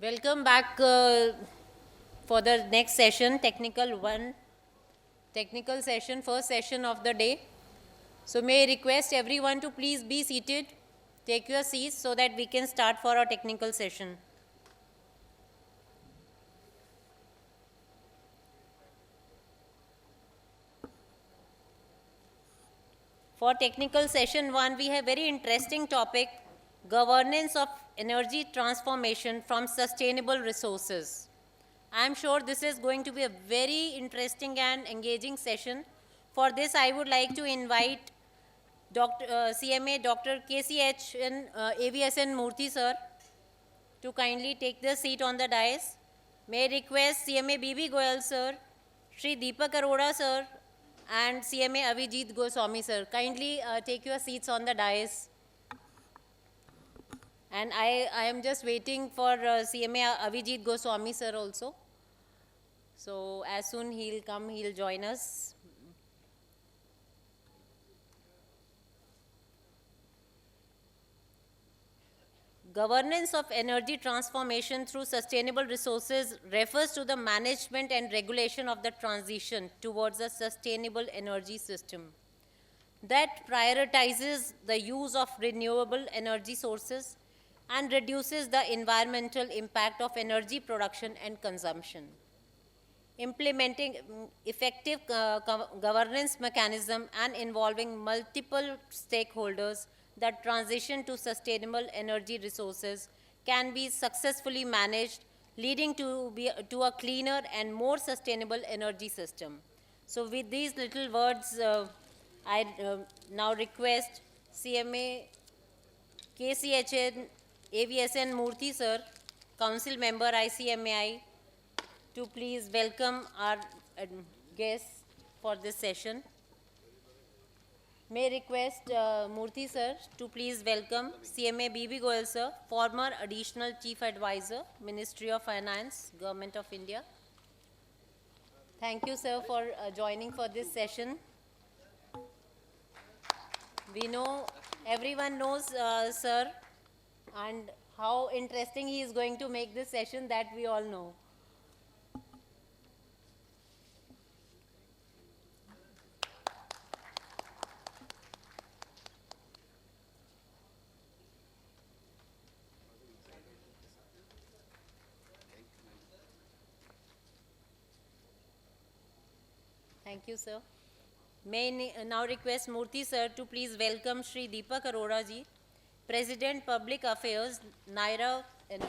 Welcome back for the next session, technical session, first session of the day. So may I request everyone to please be seated, take your seats so that we can start for our technical session. For technical session 1, we have very interesting topic, governance of energy transformation from sustainable resources. I am sure this is going to be a very interesting and engaging session. For this, I would like to invite CMA Dr. KCH and AVSN Murthy sir to kindly take the seat on the dais. May I request CMA BB Goyal sir, Shri Deepak Arora sir, and CMA Avijit Goswami sir. Kindly take your seats on the dais. And I am just waiting for CMA Avijit Goswami sir also. So as soon he'll come, he'll join us. Governance of energy transformation through sustainable resources refers to the management and regulation of the transition towards a sustainable energy system that prioritizes the use of renewable energy sources and reduces the environmental impact of energy production and consumption. Implementing effective governance mechanism and involving multiple stakeholders that transition to sustainable energy resources can be successfully managed, leading to a cleaner and more sustainable energy system. So with these little words, I now request CMA KCHN AVSN Murthy sir, Council Member ICMAI, to please welcome our guests for this session. May I request Murthy sir to please welcome CMA BB Goyal sir, former Additional Chief Advisor, Ministry of Finance, Government of India. Thank you sir for joining for this session. We know, everyone knows sir and how interesting he is going to make this session, that we all know. Thank you, sir. May I now request Murthy sir to please welcome Shri Deepak Arora ji, President Public Affairs, Naira Energy.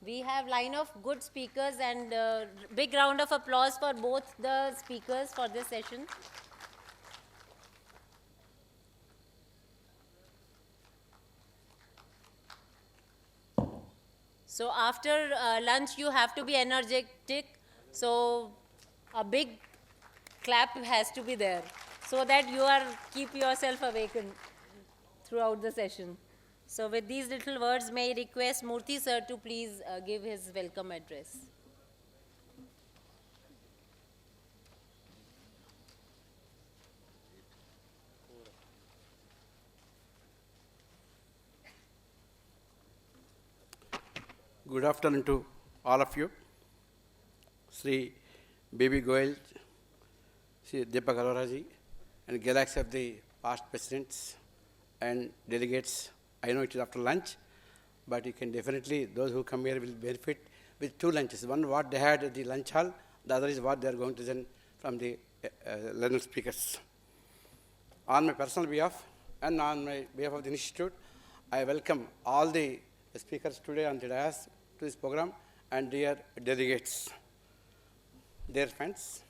We have line of good speakers and big round of applause for both the speakers for this session. So after lunch, you have to be energetic. So a big clap has to be there so that you are keep yourself awakened throughout the session. So with these little words, may I request Murthy sir to please give his welcome address. Good afternoon to all of you. Sri BB Goyal, Sri Deepak Arora ji, and galaxy of the past presidents and delegates. I know it is after lunch, but you can definitely, those who come here will benefit with two lunches. One, what they had at the lunch hall, the other is what they are going to learn from the learned speakers. On my personal behalf and on my behalf of the institute, I welcome all the speakers today on the dais to this program and dear delegates. Dear friends,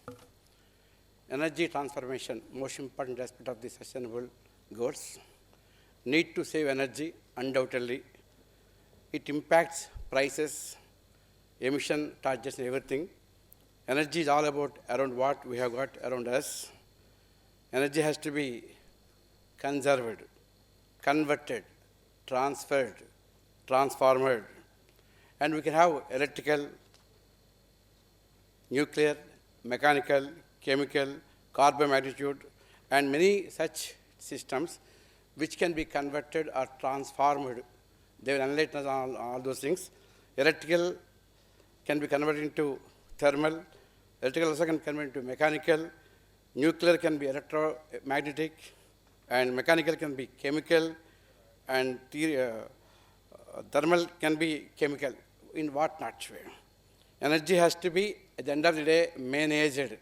energy transformation, most important aspect of the sustainable goals. Need to save energy, undoubtedly. It impacts prices, emission targets, and everything. Energy is all about around what we have got around us. Energy has to be conserved, converted, transferred, transformed, and we can have electrical, nuclear, mechanical, chemical, carbon magnitude, and many such systems which can be converted or transformed. They will enlighten us on all those things. Electrical can be converted into thermal, electrical also can be converted into mechanical, nuclear can be electromagnetic, and mechanical can be chemical, and thermal can be chemical. In what not way? Energy has to be, at the end of the day, managed.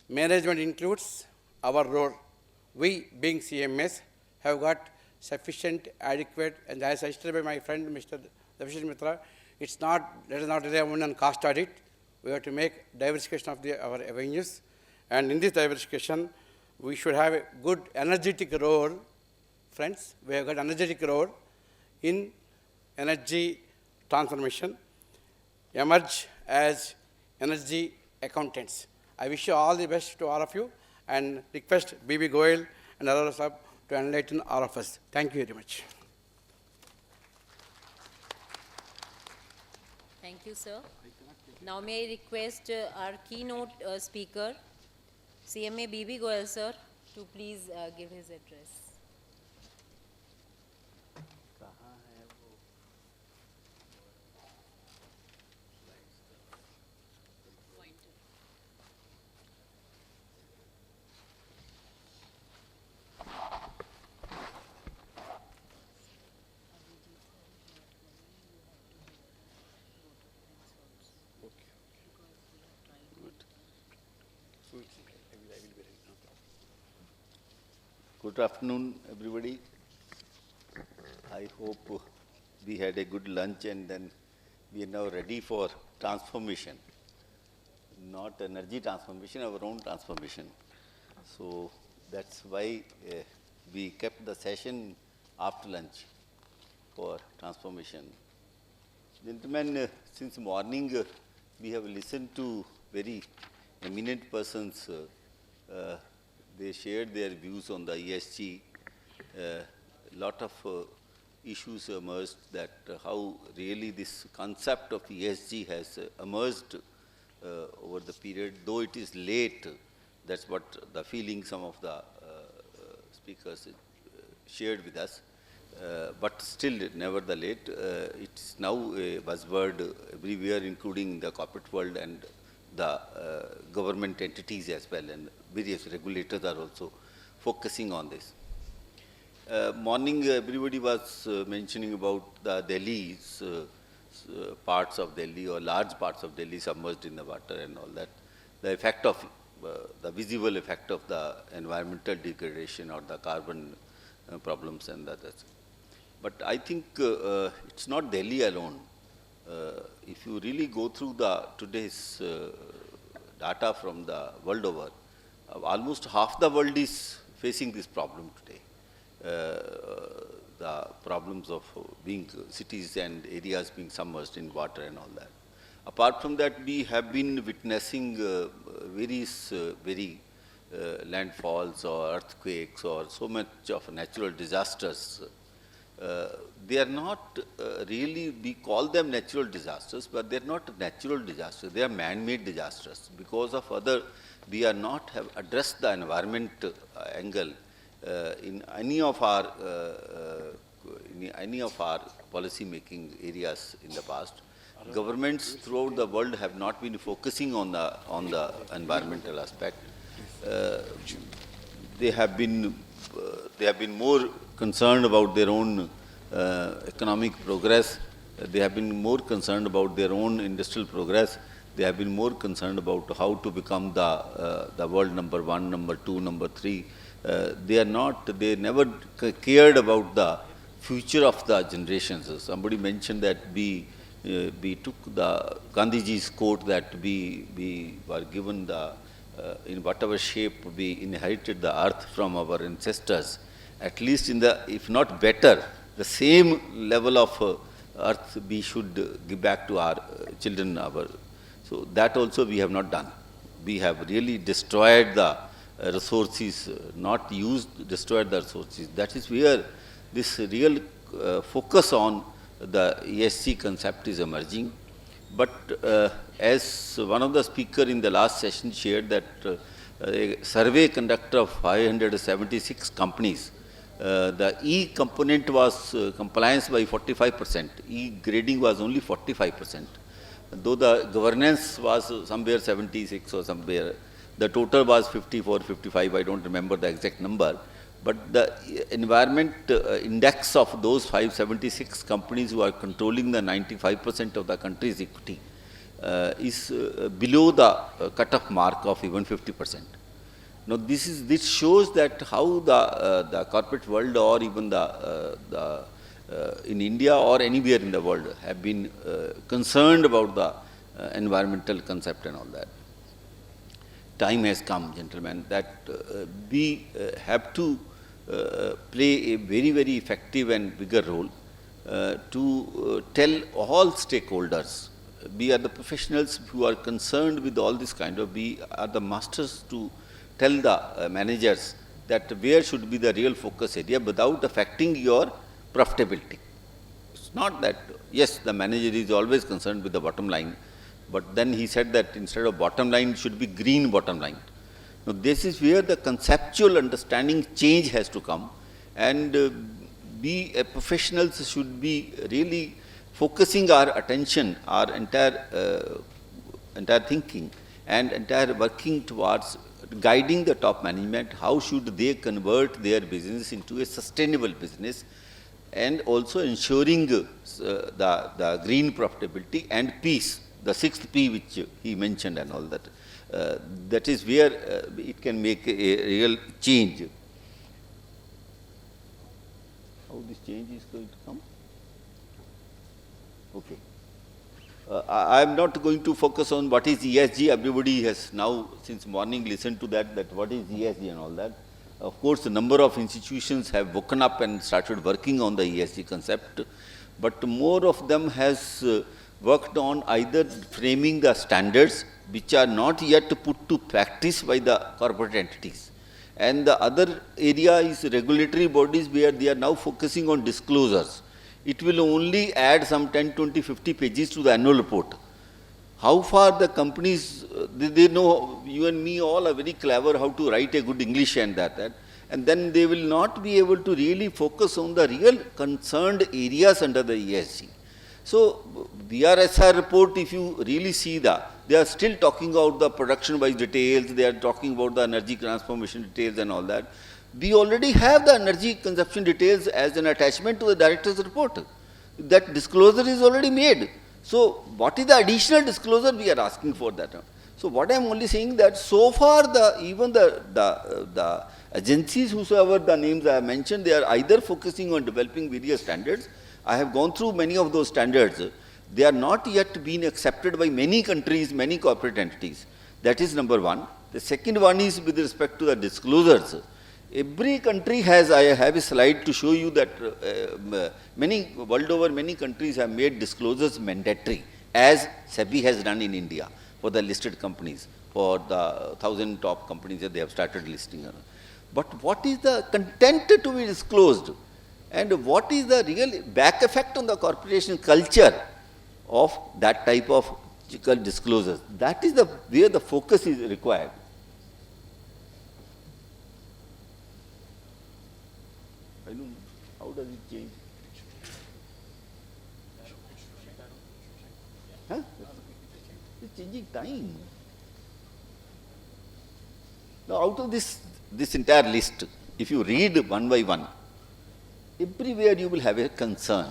Management includes our role. We, being CMS, have got sufficient, adequate, and as suggested by my friend Mr. Devashish Mitra, it's not, let us not rely only on cost audit. We have to make diversification of our avenues. And in this diversification, we should have a good energetic role. Friends, we have got energetic role in energy transformation, emerge as energy accountants. I wish you all the best to all of you and request B.B. Goyal and others to enlighten all of us. Thank you very much. Thank you, sir. Now may I request our keynote speaker, CMA B.B. Goyal, sir, to please give his address. Good afternoon, everybody. I hope we had a good lunch and then we are now ready for transformation. Not energy transformation, our own transformation. So that's why we kept the session after lunch for transformation. Gentlemen, since morning we have listened to very eminent persons. They shared their views on the ESG. Lot of issues emerged that how really this concept of ESG has emerged over the period, though it is late. That's what the feeling some of the speakers shared with us. But still, nevertheless, it's now a buzzword everywhere, including the corporate world and the government entities as well, and various regulators are also focusing on this. Morning, everybody was mentioning about the Delhi's parts of Delhi or large parts of Delhi submerged in the water and all that. The effect of, the visible effect of the environmental degradation or the carbon problems and others. But I think it's not Delhi alone. If you really go through the today's data from the world over, almost half the world is facing this problem today. The problems of being cities and areas being submerged in water and all that. Apart from that, we have been witnessing various landfalls or earthquakes or so much of natural disasters. They are not really, we call them natural disasters, but they are not natural disasters. They are man-made disasters. Because of we are not have addressed the environment angle in any of our policy making areas in the past. Governments throughout the world have not been focusing on the environmental aspect. They have been more concerned about their own economic progress. They have been more concerned about their own industrial progress. They have been more concerned about how to become the world number 1, number 2, number 3. They never cared about the future of the generations. Somebody mentioned that we took the Gandhiji's quote that we were given in whatever shape we inherited the earth from our ancestors, at least in the, if not better, the same level of earth we should give back to our children. So that also we have not done. We have really destroyed the resources, not used, destroyed the resources. That is where this real focus on the ESG concept is emerging. But as one of the speakers in the last session shared that a survey conducted of 576 companies. The E component was compliance by 45%, E grading was only 45%. Though the governance was somewhere 76 or somewhere, the total was 54, 55, I don't remember the exact number. But the environment index of those 576 companies who are controlling the 95% of the country's equity is below the cut-off mark of even 50%. Now this shows that how the corporate world or even in India or anywhere in the world have been concerned about the environmental concept and all that. Time has come, gentlemen, that we have to play a very, very effective and bigger role to tell all stakeholders. We are the professionals who are concerned with all this kind of, we are the masters to tell the managers that where should be the real focus area without affecting your profitability. It's not that, yes, the manager is always concerned with the bottom line, but then he said that instead of bottom line, it should be green bottom line. Now, this is where the conceptual understanding change has to come, and we professionals should be really focusing our attention, our entire thinking and entire working towards guiding the top management, how should they convert their business into a sustainable business, and also ensuring the green profitability and peace, the sixth P which he mentioned and all that. That is where it can make a real change. How this change is going to come? Okay. I am not going to focus on what is ESG. Everybody has now, since morning, listened to that what is ESG and all that. Of course, a number of institutions have woken up and started working on the ESG concept, but more of them has worked on either framing the standards which are not yet put to practice by the corporate entities. And the other area is regulatory bodies where they are now focusing on disclosures. It will only add some 10, 20, 50 pages to the annual report. How far the companies, they know, you and me all are very clever how to write a good English and that. And then they will not be able to really focus on the real concerned areas under the ESG. So, BRSR report, if you really see they are still talking about the production-wise details, they are talking about the energy transformation details and all that. We already have the energy consumption details as an attachment to the director's report. That disclosure is already made. So, what is the additional disclosure we are asking for that? So, what I am only saying that so far even the agencies, whosoever the names I have mentioned, they are either focusing on developing various standards. I have gone through many of those standards. They are not yet been accepted by many countries, many corporate entities. That is number one. The second one is with respect to the disclosures. Every country has, I have a slide to show you that world over, many countries have made disclosures mandatory, as SEBI has done in India for the listed companies, for the 1,000 top companies that they have started listing. But what is the content to be disclosed? And what is the real back effect on the corporation culture of that type of disclosures? That is where the focus is required. I don't know. How does it change? Huh? It's changing time. Now, out of this entire list, if you read one by one, everywhere you will have a concern.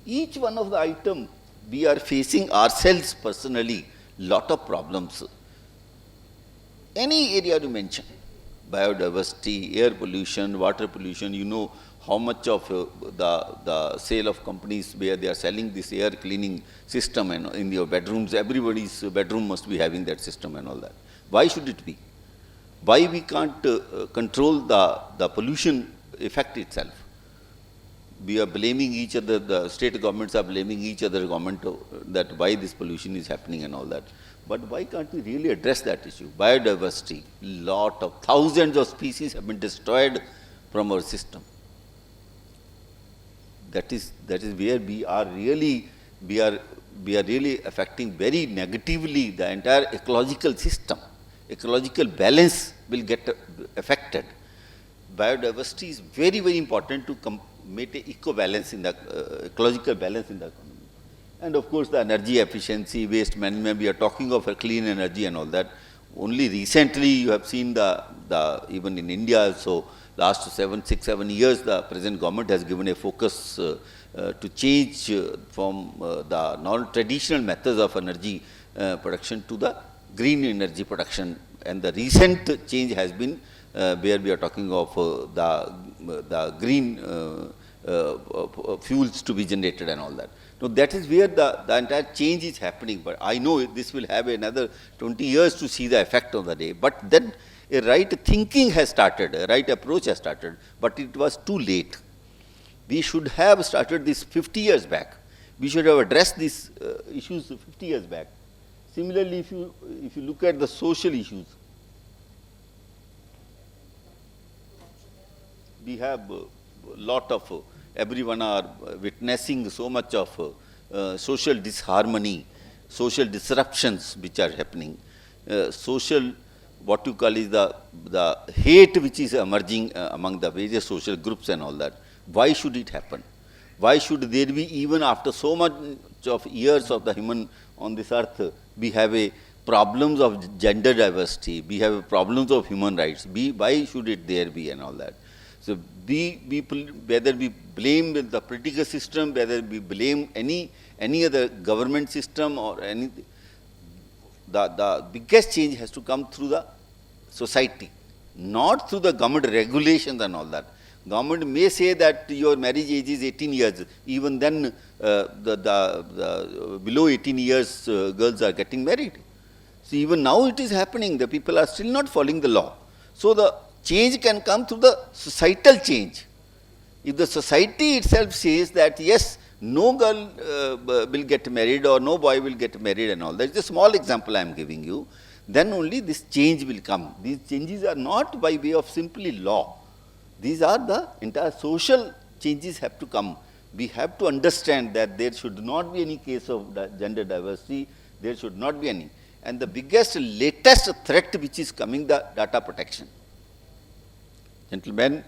Each one of the items, we are facing ourselves personally lot of problems. Any area you mention, biodiversity, air pollution, water pollution, you know how much of the sale of companies where they are selling this air cleaning system, and in your bedrooms, everybody's bedroom must be having that system and all that. Why should it be? Why we can't control the pollution effect itself? We are blaming each other, the state governments are blaming each other government that why this pollution is happening and all that. But why can't we really address that issue? Biodiversity, lot of thousands of species have been destroyed from our system. That is where we are really affecting very negatively the entire ecological system. ecological balance will get affected. Biodiversity is very, very important to maintain eco-balance in the ecological balance in the economy. And of course, the energy efficiency, waste management, we are talking of a clean energy and all that. Only recently you have seen even in India also, last 6, 7 years, the present government has given a focus to change from the non-traditional methods of energy production to the green energy production. And the recent change has been where we are talking of the green fuels to be generated and all that. Now that is where the entire change is happening, but I know this will have another 20 years to see the effect on the day. But then a right thinking has started, a right approach has started, but it was too late. We should have started this 50 years back. We should have addressed these issues 50 years back. Similarly, if you look at the social issues, we have a lot of, everyone are witnessing so much of social disharmony, social disruptions which are happening, social, what you call is the hate which is emerging among the various social groups and all that. Why should it happen? Why should there be, even after so much of years of the human on this earth, we have a problems of gender diversity, we have problems of human rights. Why should it there be and all that? So whether we blame the political system, whether we blame any other government system or anything, the biggest change has to come through the society, not through the government regulations and all that. Government may say that your marriage age is 18 years, even then the below 18 years girls are getting married. So even now it is happening, the people are still not following the law. So the change can come through the societal change. If the society itself says that yes, no girl will get married or no boy will get married and all, that is a small example I am giving you, then only this change will come. These changes are not by way of simply law. These are the entire social changes have to come. We have to understand that there should not be any case of gender diversity, there should not be any. And the biggest, latest threat which is coming, the data protection. Gentlemen,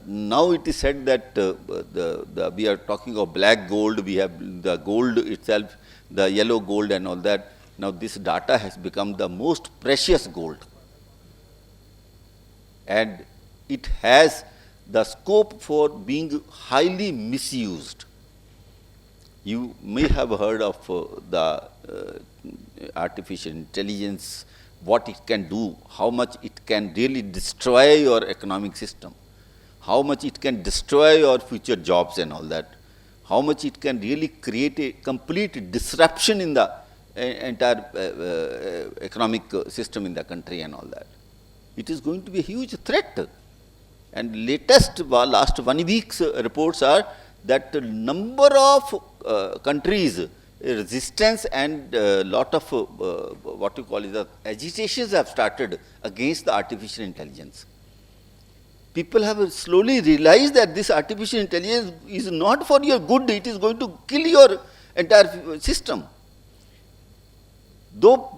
now it is said that we are talking of black gold, we have the gold itself, the yellow gold and all that. Now this data has become the most precious gold. And it has the scope for being highly misused. You may have heard of the artificial intelligence, what it can do, how much it can really destroy your economic system, how much it can destroy your future jobs and all that, how much it can really create a complete disruption in the entire economic system in the country and all that. It is going to be a huge threat. And last 1 week's reports are that the number of countries, resistance and lot of what you call is the agitations have started against the artificial intelligence. People have slowly realized that this artificial intelligence is not for your good, it is going to kill your entire system. Though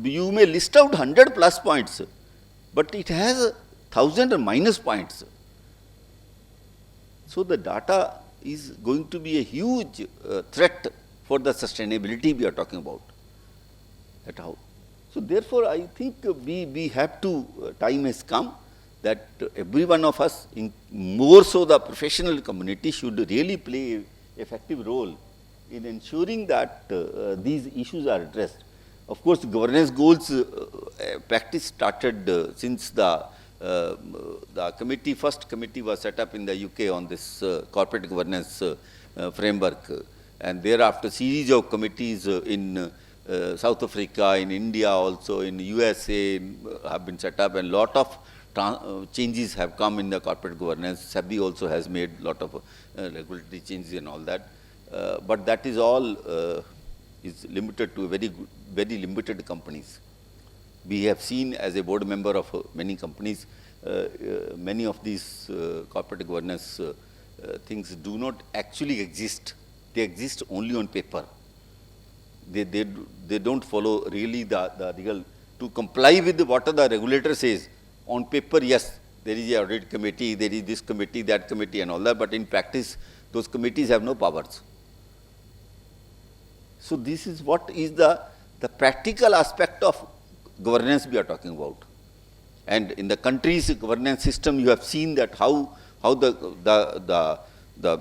you may list out 100 plus points, but it has 1,000 minus points. So the data is going to be a huge threat for the sustainability we are talking about. So therefore, I think we have to, time has come that every one of us, more so the professional community, should really play an effective role in ensuring that these issues are addressed. Of course, governance goals practice started since the first committee was set up in the UK on this corporate governance framework, and thereafter series of committees in South Africa, in India also, in USA have been set up, and lot of changes have come in the corporate governance. SEBI also has made lot of regulatory changes and all that, but that is all is limited to very limited companies. We have seen as a board member of many companies, many of these corporate governance things do not actually exist. They exist only on paper. They don't follow really the real to comply with what the regulator says. On paper, yes, there is a audit committee, there is this committee, that committee and all that, but in practice, those committees have no powers. So this is what is the practical aspect of governance we are talking about. And in the country's governance system, you have seen that how the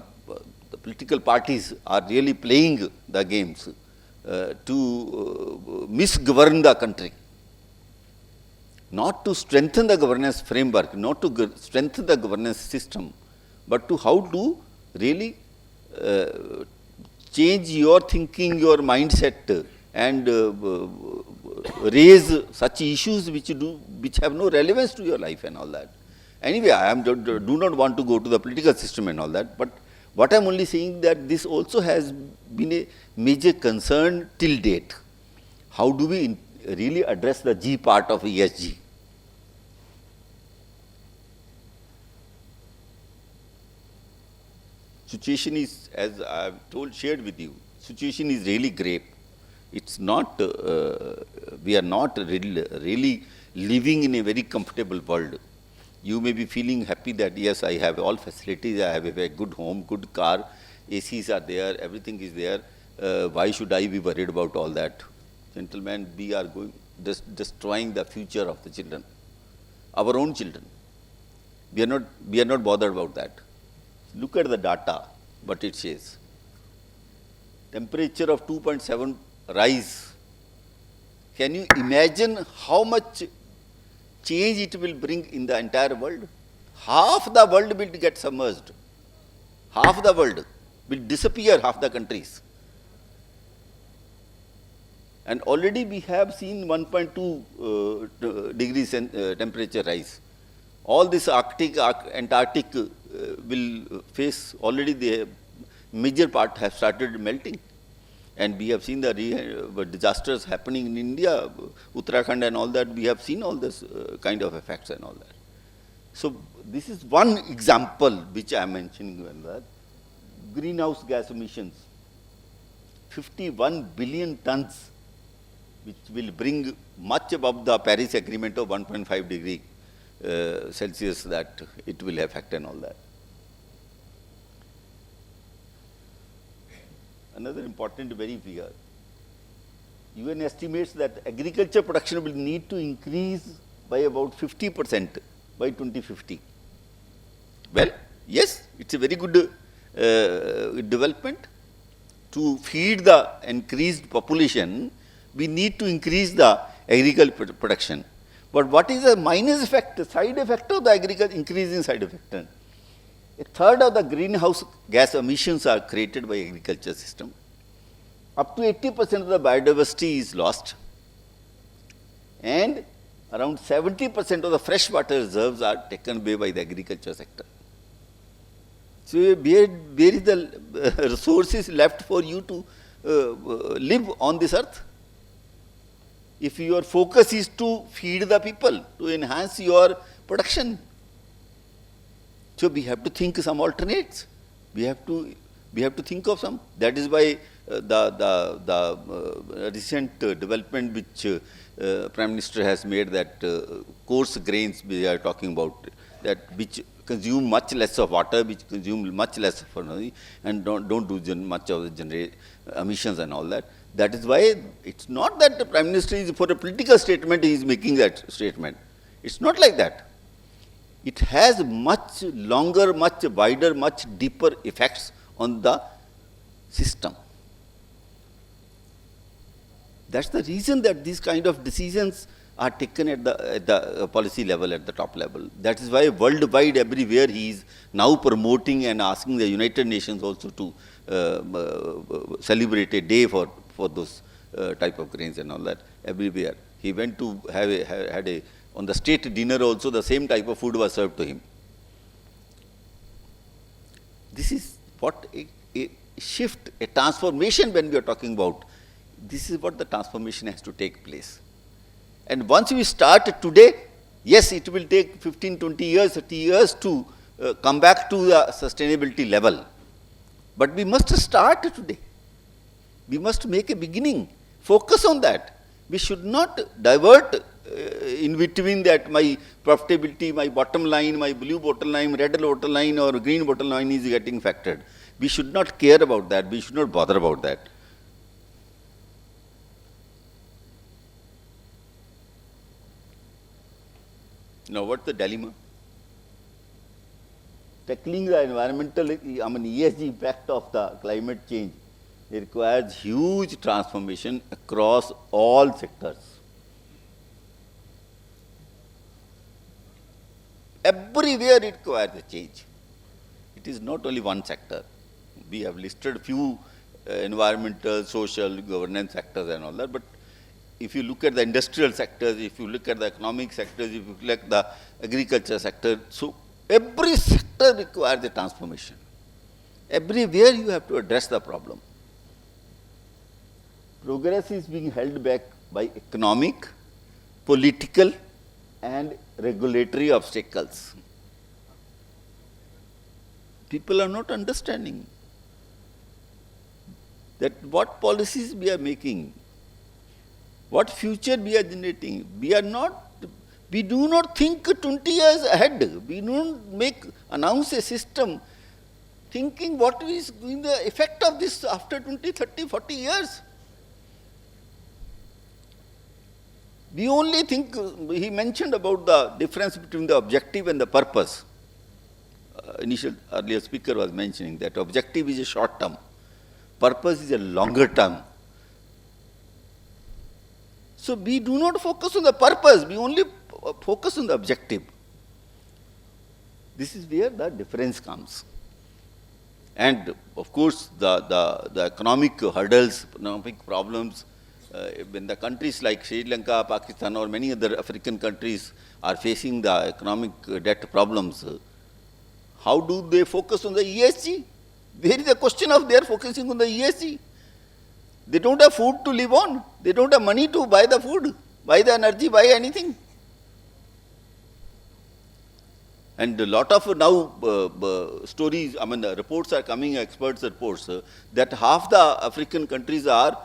political parties are really playing the games to misgovern the country. Not to strengthen the governance framework, not to strengthen the governance system, but to how to really change your thinking, your mindset, and raise such issues which have no relevance to your life and all that. Anyway, I do not want to go to the political system and all that, but what I am only saying that this also has been a major concern till date. How do we really address the G part of ESG? Situation is, as I have shared with you, situation is really grave. It's not, we are not really living in a very comfortable world. You may be feeling happy that yes, I have all facilities, I have a very good home, good car, ACs are there, everything is there. Why should I be worried about all that? Gentlemen, we are destroying the future of the children, our own children. We are not bothered about that. Look at the data, what it says. Temperature of 2.7 rise. Can you imagine how much change it will bring in the entire world? Half the world will get submerged. Half the world will disappear, half the countries. And already we have seen 1.2 degrees temperature rise. All this Antarctic will face, already the major part have started melting. And we have seen the disasters happening in India, Uttarakhand and all that. We have seen all this kind of effects and all that. So this is one example which I am mentioning, that greenhouse gas emissions, 51 billion tons, which will bring much above the Paris Agreement of 1.5 degree Celsius that it will affect and all that. Another important very figure. UN estimates that agriculture production will need to increase by about 50% by 2050. Well, yes, it's a very good development. To feed the increased population, we need to increase the agricultural production. But what is the minus effect, side effect of the agriculture, increase in side effect? A third of the greenhouse gas emissions are created by agriculture system. Up to 80% of the biodiversity is lost. And around 70% of the freshwater reserves are taken away by the agriculture sector. So where is the resources left for you to live on this earth? If your focus is to feed the people, to enhance your production, so we have to think some alternates. We have to think of some. That is why the recent development which Prime Minister has made, that coarse grains we are talking about, that which consume much less of water, which consume much less of energy, and don't do much of the emissions and all that. That is why it's not that the Prime Minister is for a political statement, he is making that statement. It's not like that. It has much longer, much wider, much deeper effects on the system. That's the reason that these kind of decisions are taken at the policy level, at the top level. That is why worldwide, everywhere, he is now promoting and asking the United Nations also to celebrate a day for those type of grains and all that, everywhere. He went to had on the state dinner also, the same type of food was served to him. This is what a shift, a transformation when we are talking about. This is what the transformation has to take place. And once we start today, yes, it will take 15, 20 years, 30 years to come back to the sustainability level. But we must start today. We must make a beginning. Focus on that. We should not divert in between that my profitability, my bottom line, my blue bottom line, red bottom line or green bottom line is getting factored. We should not care about that. We should not bother about that. Now, what's the dilemma? Tackling the environmental, ESG impact of the climate change requires huge transformation across all sectors. Everywhere it requires a change. It is not only one sector. We have listed few environmental, social, governance sectors and all that, but if you look at the industrial sectors, if you look at the economic sectors, if you look at the agriculture sector, so every sector requires a transformation. Everywhere you have to address the problem. Progress is being held back by economic, political, and regulatory obstacles. People are not understanding that what policies we are making, what future we are generating. We do not think 20 years ahead. We don't announce a system thinking what is going the effect of this after 20, 30, 40 years. We only think, he mentioned about the difference between the objective and the purpose. Earlier speaker was mentioning that objective is a short term, purpose is a longer term. So we do not focus on the purpose, we only focus on the objective. This is where the difference comes. And of course, the economic hurdles, economic problems, when the countries like Sri Lanka, Pakistan or many other African countries are facing the economic debt problems, how do they focus on the ESG? There is a question of their focusing on the ESG. They don't have food to live on. They don't have money to buy the food, buy the energy, buy anything. And a lot of now stories, the reports are coming, experts reports, that half the African countries are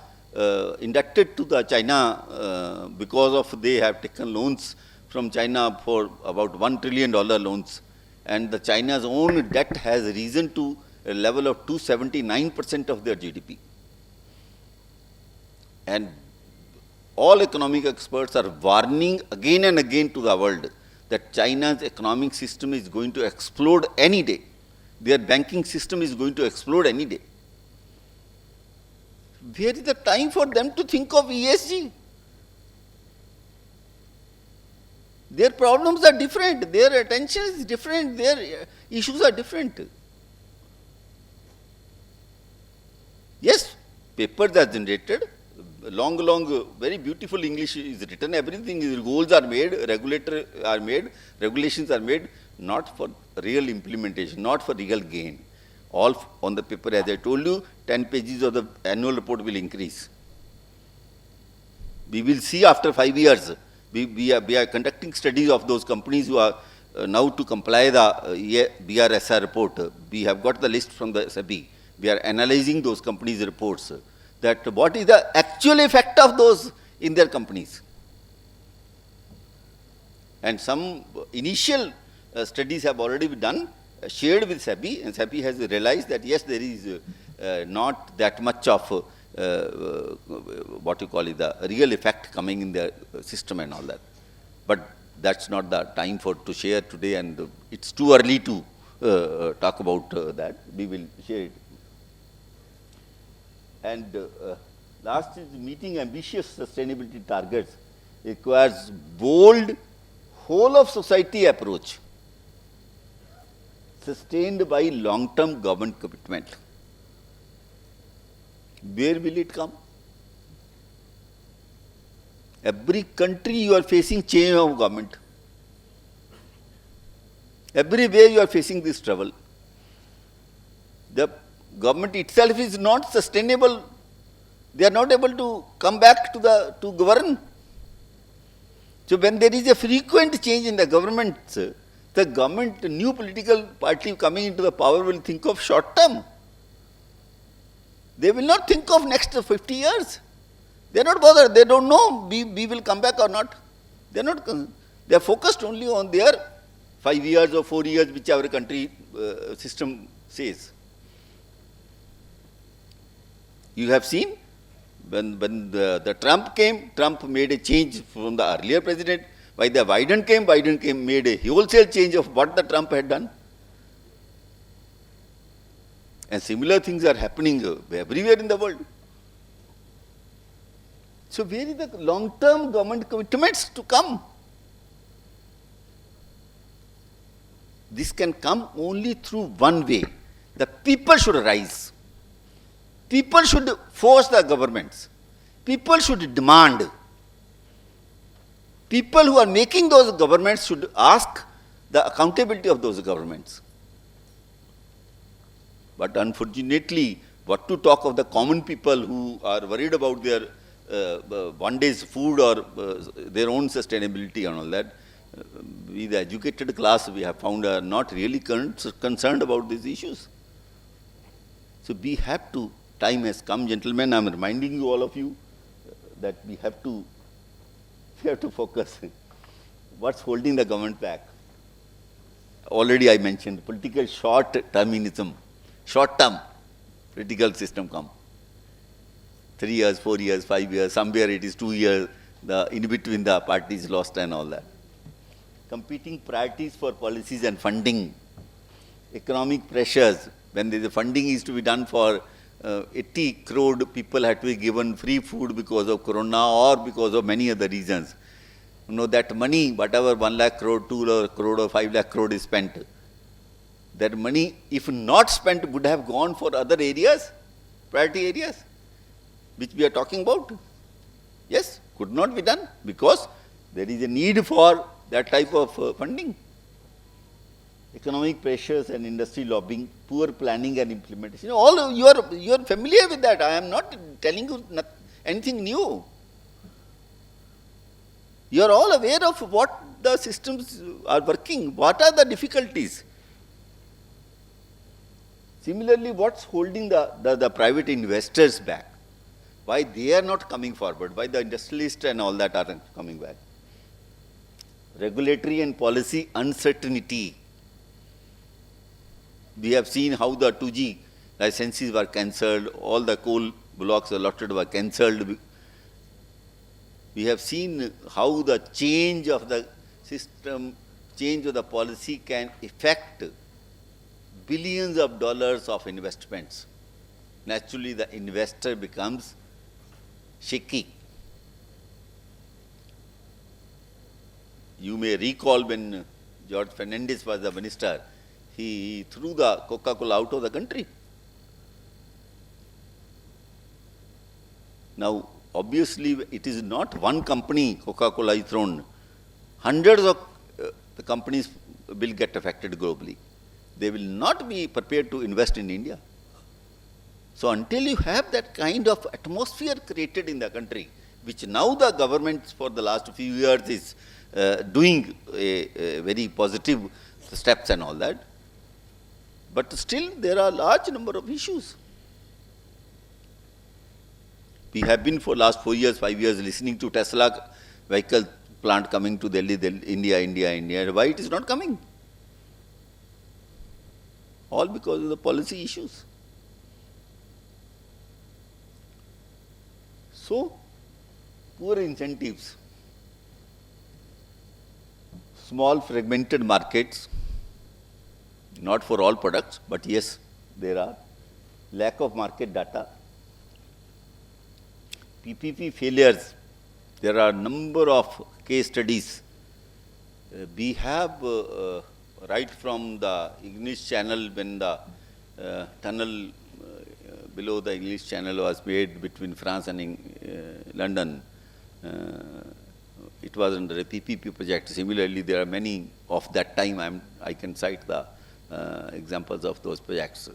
indebted to the China because of they have taken loans from China for about $1 trillion loans. And the China's own debt has risen to a level of 279% of their GDP. And all economic experts are warning again and again to the world that China's economic system is going to explode any day. Their banking system is going to explode any day. Where is the time for them to think of ESG? Their problems are different, their attention is different, their issues are different. Yes, papers are generated, long, very beautiful English is written, everything is, goals are made, regulations are made, not for real implementation, not for real gain. All on the paper, as I told you, 10 pages of the annual report will increase. We will see after 5 years. We are conducting studies of those companies who are now to comply the BRSR report. We have got the list from the SEBI. We are analyzing those companies' reports. That what is the actual effect of those in their companies. And some initial studies have already been done, shared with SEBI, and SEBI has realized that yes, there is not that much of what you call it, the real effect coming in the system and all that. But that's not the time to share today, and it's too early to talk about that. We will share it. And last is meeting ambitious sustainability targets requires bold, whole of society approach, sustained by long-term government commitment. Where will it come? Every country you are facing change of government. Everywhere you are facing this trouble. The government itself is not sustainable. They are not able to come back to govern. So when there is a frequent change in the government, the government, new political party coming into the power will think of short term. They will not think of next 50 years. They are not bothered. They don't know we will come back or not. They are focused only on their 5 years or 4 years, whichever country system says. You have seen when the Trump came, Trump made a change from the earlier president. When the Biden came, made a wholesale change of what the Trump had done. And similar things are happening everywhere in the world. So where is the long-term government commitments to come? This can come only through one way. The people should rise. People should force the governments. People should demand. People who are making those governments should ask the accountability of those governments. But unfortunately, what to talk of the common people who are worried about their one day's food or their own sustainability and all that. We, the educated class, we have found are not really concerned about these issues. So we have to, time has come, gentlemen, I'm reminding you, all of you, that we have to focus. What's holding the government back? Already I mentioned political short-termism, short-term political system come. 3 years, 4 years, 5 years, somewhere it is 2 years, in between the parties lost and all that. Competing priorities for policies and funding, economic pressures, when the funding is to be done for 80 crore people had to be given free food because of corona or because of many other reasons. You know, that money, whatever 1 lakh crore, 2 crore or 5 lakh crore is spent, that money, if not spent, would have gone for other areas, priority areas, which we are talking about. Yes, could not be done because there is a need for that type of funding. Economic pressures and industry lobbying, poor planning and implementation. All you are familiar with that. I am not telling you anything new. You are all aware of what the systems are working. What are the difficulties? Similarly, what's holding the private investors back? Why they are not coming forward? Why the industrialists and all that aren't coming back? Regulatory and policy uncertainty. We have seen how the 2G licenses were cancelled, all the coal blocks allotted were cancelled. We have seen how the change of the system, change of the policy can affect billions of dollars of investments. Naturally, the investor becomes shaky. You may recall when George Fernandez was the minister, he threw the Coca-Cola out of the country. Now, obviously, it is not one company Coca-Cola is thrown. Hundreds of the companies will get affected globally. They will not be prepared to invest in India. So until you have that kind of atmosphere created in the country, which now the government for the last few years is doing a very positive steps and all that, but still there are large number of issues. We have been for last 4 years, 5 years listening to Tesla vehicle plant coming to Delhi, India. Why it is not coming? All because of the policy issues. So, poor incentives, small fragmented markets, not for all products, but yes, there are, lack of market data, PPP failures. There are a number of case studies. We have right from the English Channel, when the tunnel below the English Channel was made between France and London, it was under a PPP project. Similarly, there are many of that time. I can cite the examples of those projects.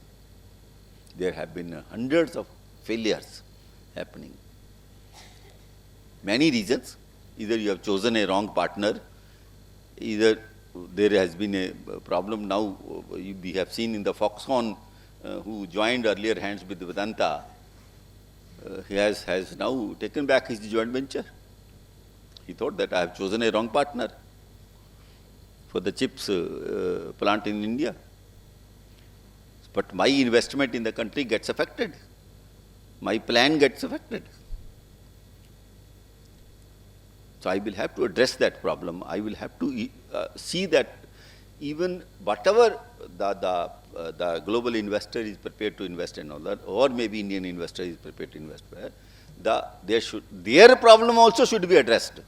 There have been hundreds of failures happening. Many reasons. Either you have chosen a wrong partner, either there has been a problem. Now we have seen in the Foxconn, who joined earlier hands with Vedanta, he has now taken back his joint venture. He thought that I have chosen a wrong partner for the chips plant in India. But my investment in the country gets affected. My plan gets affected. So I will have to address that problem. I will have to see that even whatever the global investor is prepared to invest in all that, or maybe Indian investor is prepared to invest where, their problem also should be addressed.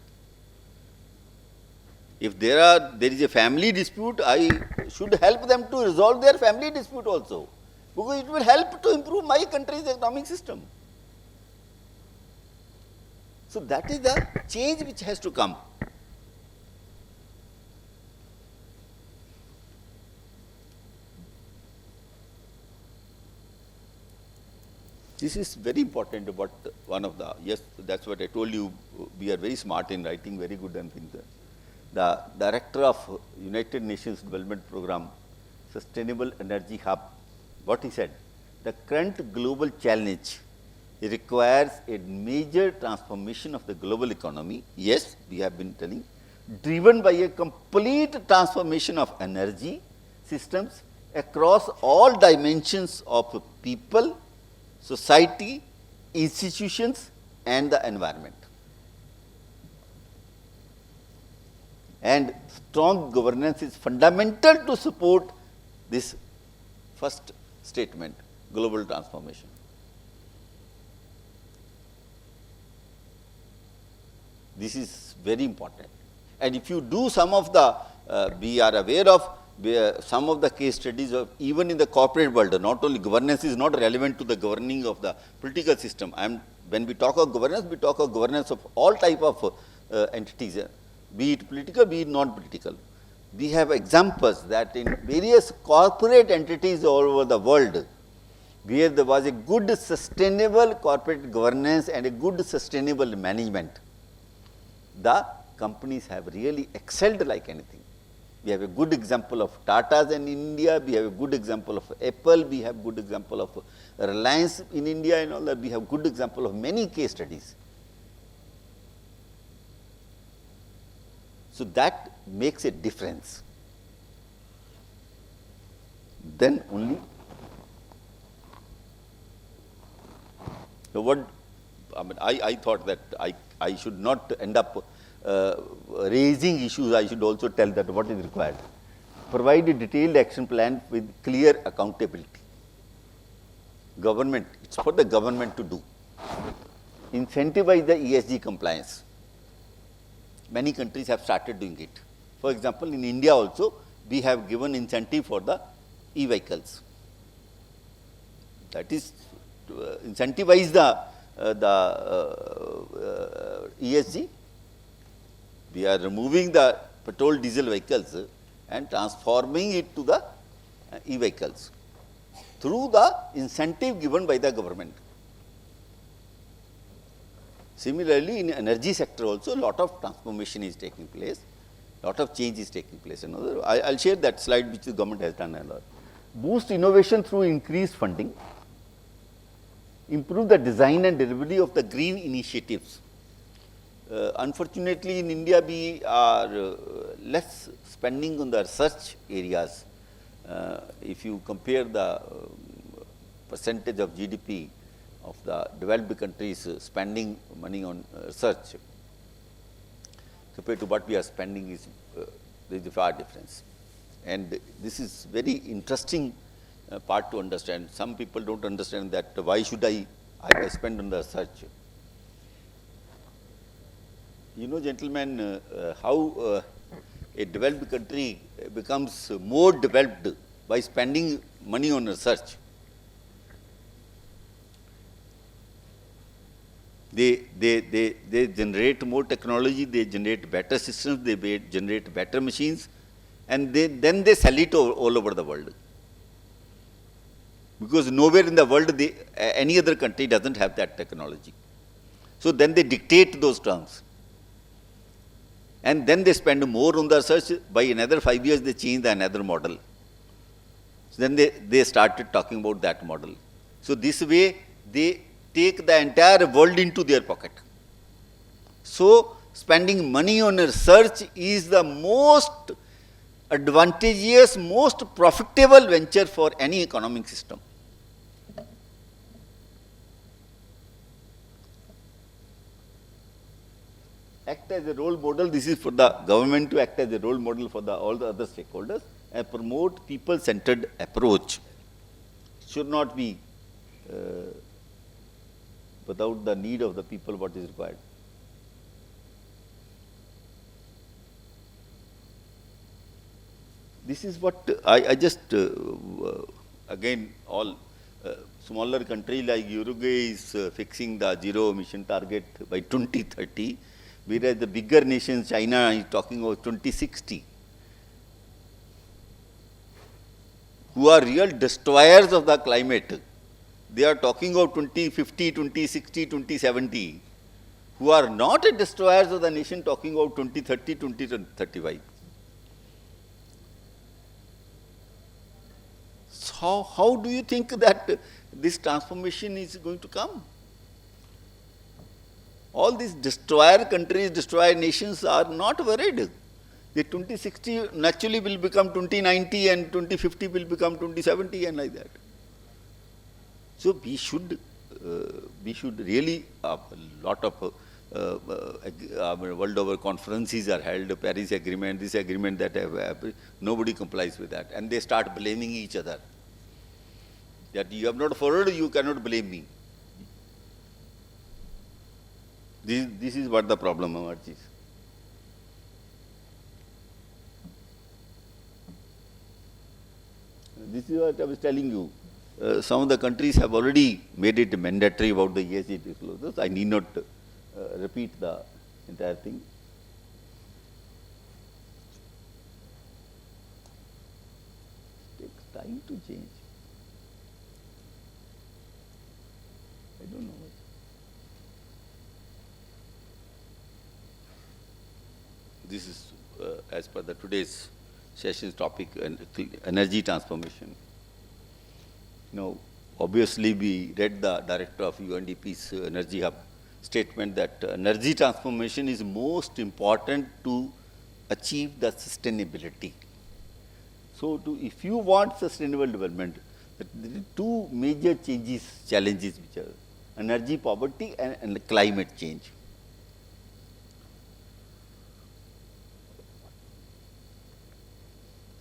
If there is a family dispute, I should help them to resolve their family dispute also, because it will help to improve my country's economic system. So that is the change which has to come. This is very important about one of the, yes, that's what I told you, we are very smart in writing, very good and things. The director of United Nations Development Program, Sustainable Energy Hub, what he said, the current global challenge requires a major transformation of the global economy. Yes, we have been telling, driven by a complete transformation of energy systems across all dimensions of people, society, institutions, and the environment. And strong governance is fundamental to support this first statement, global transformation. This is very important. And if you do some of the, we are aware of some of the case studies of even in the corporate world, not only governance is not relevant to the governing of the political system. When we talk of governance, we talk of governance of all type of entities, be it political, be it non-political. We have examples that in various corporate entities all over the world, where there was a good sustainable corporate governance and a good sustainable management, the companies have really excelled like anything. We have a good example of Tata's in India, we have a good example of Apple, we have good example of Reliance in India and all that, we have good example of many case studies. So that makes a difference. Then only, so what, I thought that I should not end up raising issues, I should also tell that what is required. Provide a detailed action plan with clear accountability. Government, it's for the government to do. Incentivize the ESG compliance. Many countries have started doing it. For example, in India also, we have given incentive for the e-vehicles. That is to incentivize the ESG. We are removing the petrol diesel vehicles and transforming it to the e-vehicles through the incentive given by the government. Similarly, in energy sector also, a lot of transformation is taking place, lot of change is taking place. I'll share that slide which the government has done. Boost innovation through increased funding, improve the design and delivery of the green initiatives. Unfortunately, in India, we are less spending on the research areas. If you compare the percentage of GDP of the developed countries spending money on research compared to what we are spending, there is a far difference. And this is very interesting part to understand. Some people don't understand that why should I spend on the research. You know, gentlemen, how a developed country becomes more developed by spending money on research. They generate more technology, they generate better systems, they generate better machines, and then they sell it all over the world. Because nowhere in the world, any other country doesn't have that technology. So then they dictate those terms. And then they spend more on the research. By another 5 years, they change another model. So then they started talking about that model. So this way, they take the entire world into their pocket. So spending money on research is the most advantageous, most profitable venture for any economic system. Act as a role model. This is for the government to act as a role model for all the other stakeholders and promote people-centered approach. Should not be without the need of the people what is required. This is what I just, again, all smaller country like Uruguay is fixing the zero emission target by 2030, whereas the bigger nations, China is talking about 2060, who are real destroyers of the climate. They are talking of 2050, 2060, 2070, who are not destroyers of the nation, talking about 2030, 2035. So how do you think that this transformation is going to come? All these destroyer countries, destroyer nations are not worried. The 2060 naturally will become 2090 and 2050 will become 2070 and like that. So we should really, a lot of world over conferences are held, Paris Agreement, this agreement that nobody complies with that. And they start blaming each other. That you have not followed, you cannot blame me. This is what the problem emerges. This is what I was telling you. Some of the countries have already made it mandatory about the ESG disclosures. I need not repeat the entire thing. It takes time to change. I don't know. This is as per the today's session's topic, energy transformation. Now, obviously, we read the director of UNDP's Energy Hub statement that energy transformation is most important to achieve the sustainability. So, if you want sustainable development, there are two major challenges which are energy poverty and climate change.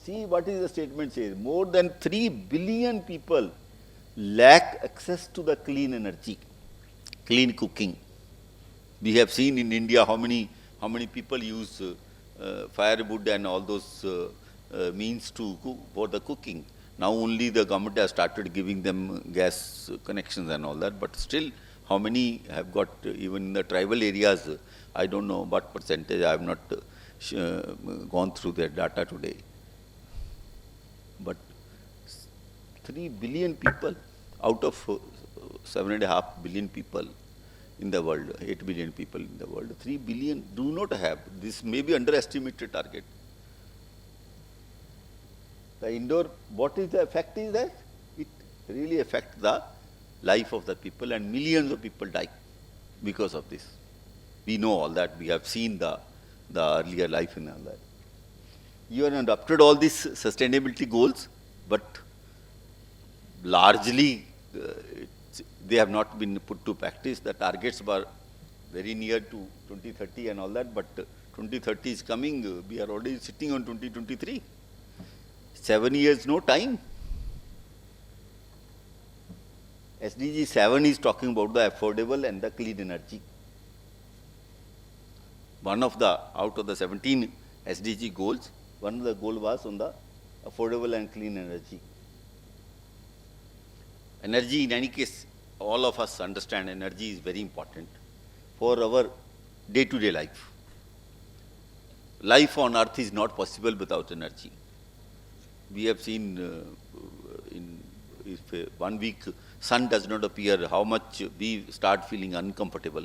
See what is the statement says. More than 3 billion people lack access to the clean energy, clean cooking. We have seen in India how many people use firewood and all those means to cook for the cooking. Now only the government has started giving them gas connections and all that, but still how many have got, even in the tribal areas, I don't know what percentage, I have not gone through their data today. But 3 billion people out of 7.5 billion people in the world, 8 billion people in the world, 3 billion do not have. This may be underestimated target. The indoor, what is the effect is that? It really affects the life of the people and millions of people die because of this. We know all that. We have seen the earlier life in all that. You have adopted all these sustainability goals, but largely they have not been put to practice. The targets were very near to 2030 and all that, but 2030 is coming. We are already sitting on 2023. 7 years, no time. SDG 7 is talking about the affordable and the clean energy. One of the, out of the 17 SDG goals, one of the goal was on the affordable and clean energy. Energy, in any case, all of us understand energy is very important for our day-to-day life. Life on earth is not possible without energy. We have seen if 1 week sun does not appear, how much we start feeling uncomfortable.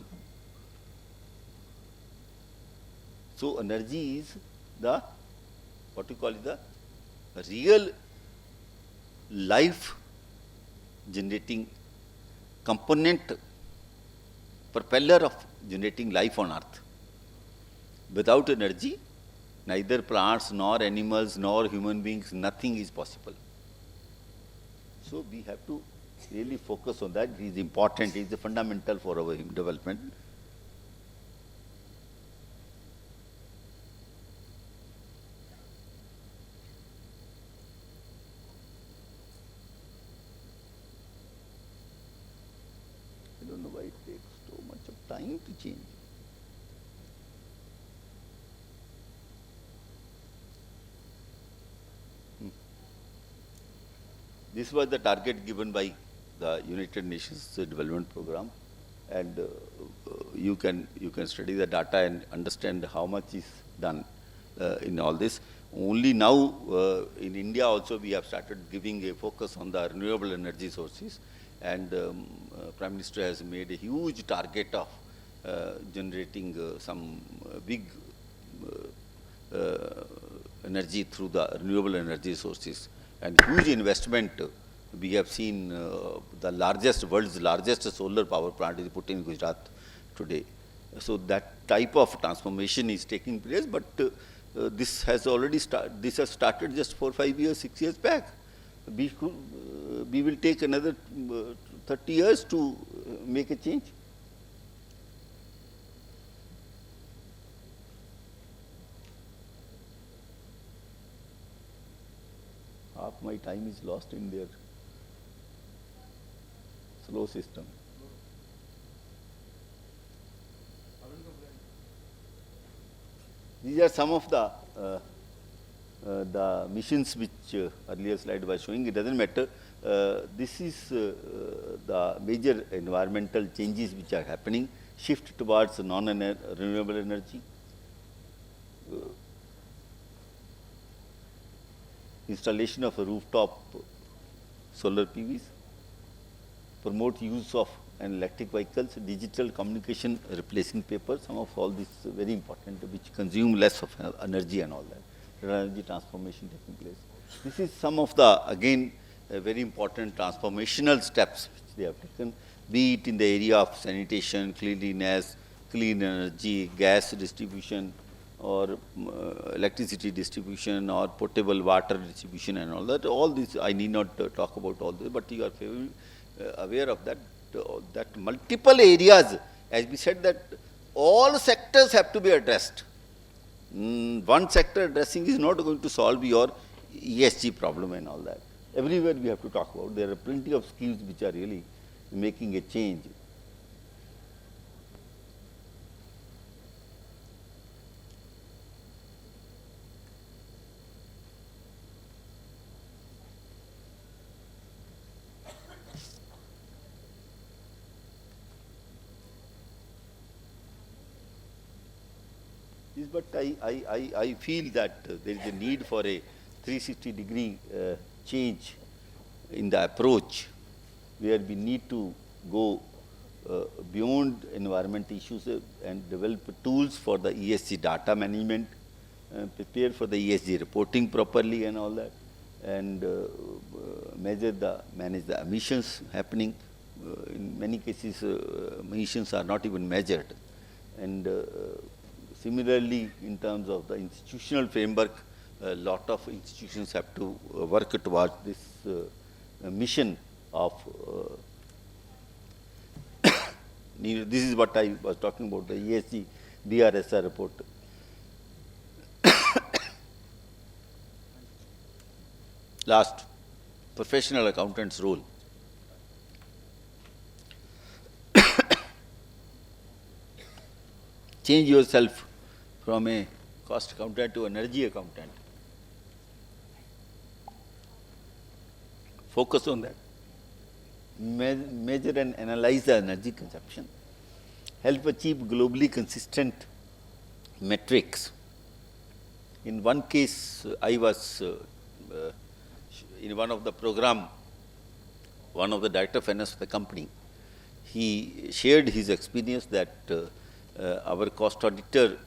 So energy is the, what you call it, the real life generating component, propeller of generating life on earth. Without energy, neither plants, nor animals, nor human beings, nothing is possible. So we have to really focus on that. It is important, it is fundamental for our development. I don't know why it takes so much of time to change. This was the target given by the United Nations Development Program, and you can study the data and understand how much is done in all this. Only now in India also we have started giving a focus on the renewable energy sources, and Prime Minister has made a huge target of generating some big energy through the renewable energy sources. And huge investment. We have seen the world's largest solar power plant is put in Gujarat today. So that type of transformation is taking place, but this has already started. This has started just 4, 5 years, 6 years back. We will take another 30 years to make a change. Half my time is lost in their slow system. These are some of the missions which earlier slide was showing. It doesn't matter. This is the major environmental changes which are happening. Shift towards non-renewable energy. Installation of a rooftop solar PVs, promote use of electric vehicles, digital communication replacing paper, some of all this very important, which consume less of energy and all that, energy transformation taking place. This is some of the, again, very important transformational steps which they have taken, be it in the area of sanitation, cleanliness, clean energy, gas distribution, or electricity distribution, or potable water distribution and all that. All this, I need not talk about all this, but you are aware of that, that multiple areas, as we said, that all sectors have to be addressed. One sector addressing is not going to solve your ESG problem and all that. Everywhere we have to talk about. There are plenty of schemes which are really making a change. But I feel that there is a need for a 360-degree change in the approach, where we need to go beyond environment issues and develop tools for the ESG data management, prepare for the ESG reporting properly and all that, and manage the emissions happening. In many cases, emissions are not even measured. And similarly, in terms of the institutional framework, a lot of institutions have to work towards this mission of this is what I was talking about, the ESG BRSR report. Last, professional accountant's role. Change yourself from a cost accountant to energy accountant. Focus on that. Measure and analyze the energy consumption. Help achieve globally consistent metrics. In one case, I was in one of the program, one of the director of finance of the company, he shared his experience that our cost auditor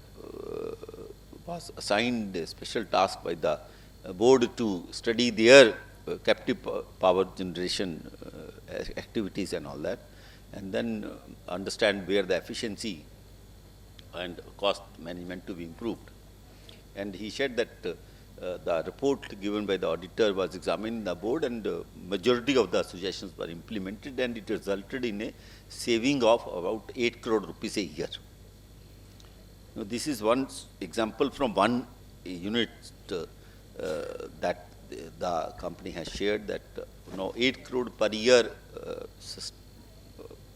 was assigned a special task by the board to study their captive power generation activities and all that, and then understand where the efficiency and cost management to be improved. And he said that the report given by the auditor was examined in the board, and majority of the suggestions were implemented, and it resulted in a saving of about 8 crore rupees a year. Now, this is one example from one unit that the company has shared, that 8 crore per year,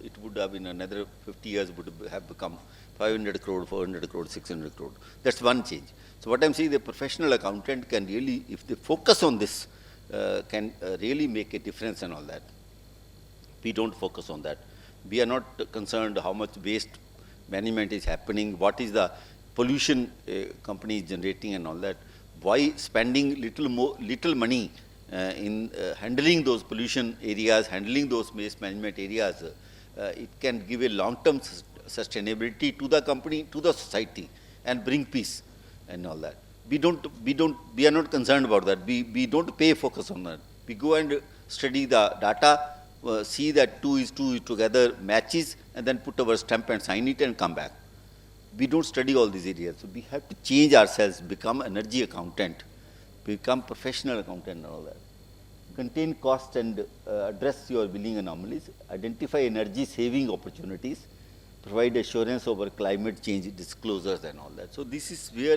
it would have in another 50 years would have become 500 crore, 400 crore, 600 crore. That's one change. So what I'm saying, the professional accountant can really, if they focus on this, can really make a difference and all that. We don't focus on that. We are not concerned how much waste management is happening, what is the pollution company is generating and all that. Why spending little money in handling those pollution areas, handling those waste management areas? It can give a long-term sustainability to the company, to the society, and bring peace and all that. We are not concerned about that. We don't pay focus on that. We go and study the data, see that 2 is 2 together matches, and then put our stamp and sign it and come back. We don't study all these areas. So we have to change ourselves, become energy accountant, become professional accountant and all that. Contain cost and address your billing anomalies, identify energy saving opportunities, provide assurance over climate change disclosures and all that. So this is where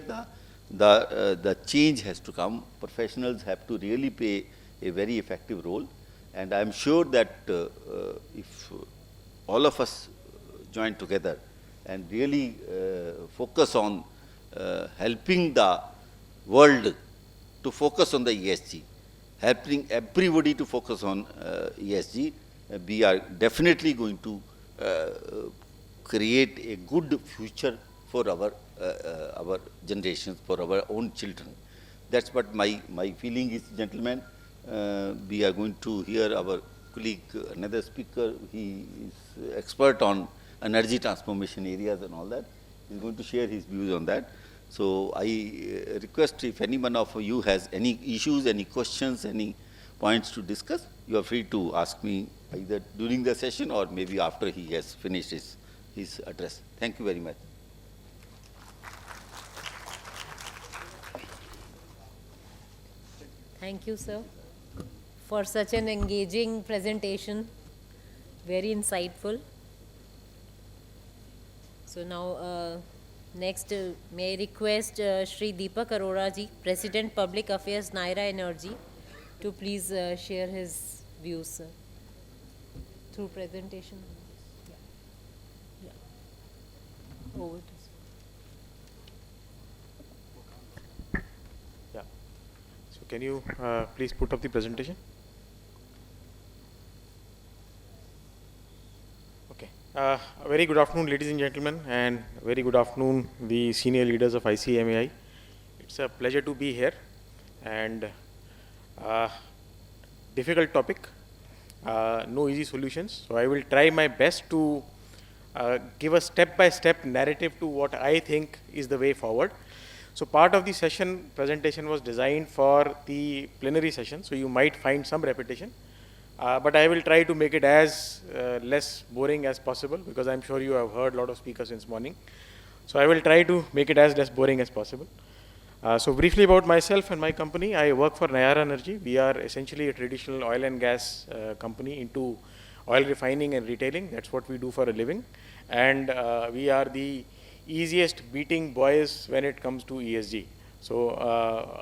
the change has to come. Professionals have to really play a very effective role, and I am sure that if all of us join together and really focus on helping the world to focus on the ESG, helping everybody to focus on ESG, we are definitely going to create a good future for our generations, for our own children. That's what my feeling is, gentlemen. We are going to hear our colleague, another speaker. He is expert on energy transformation areas and all that. He's going to share his views on that. So I request, if any one of you has any issues, any questions, any points to discuss, you are free to ask me either during the session or maybe after he has finished his address. Thank you very much. Thank you, sir, for such an engaging presentation, very insightful. So now, next, may I request Shri Deepak Arora ji, President Public Affairs, Naira Energy, to please share his views, sir, through presentation. Yeah. Over to you. Yeah. So can you please put up the presentation? Okay. A very good afternoon, ladies and gentlemen, and very good afternoon, the senior leaders of ICMAI. It's a pleasure to be here, and difficult topic, no easy solutions. So I will try my best to give a step-by-step narrative to what I think is the way forward. So part of the session presentation was designed for the plenary session, so you might find some repetition. But I will try to make it as less boring as possible, because I'm sure you have heard a lot of speakers since morning. So I will try to make it as less boring as possible. So briefly about myself and my company, I work for Naira Energy. We are essentially a traditional oil and gas company into oil refining and retailing. That's what we do for a living. And we are the easiest beating boys when it comes to ESG. So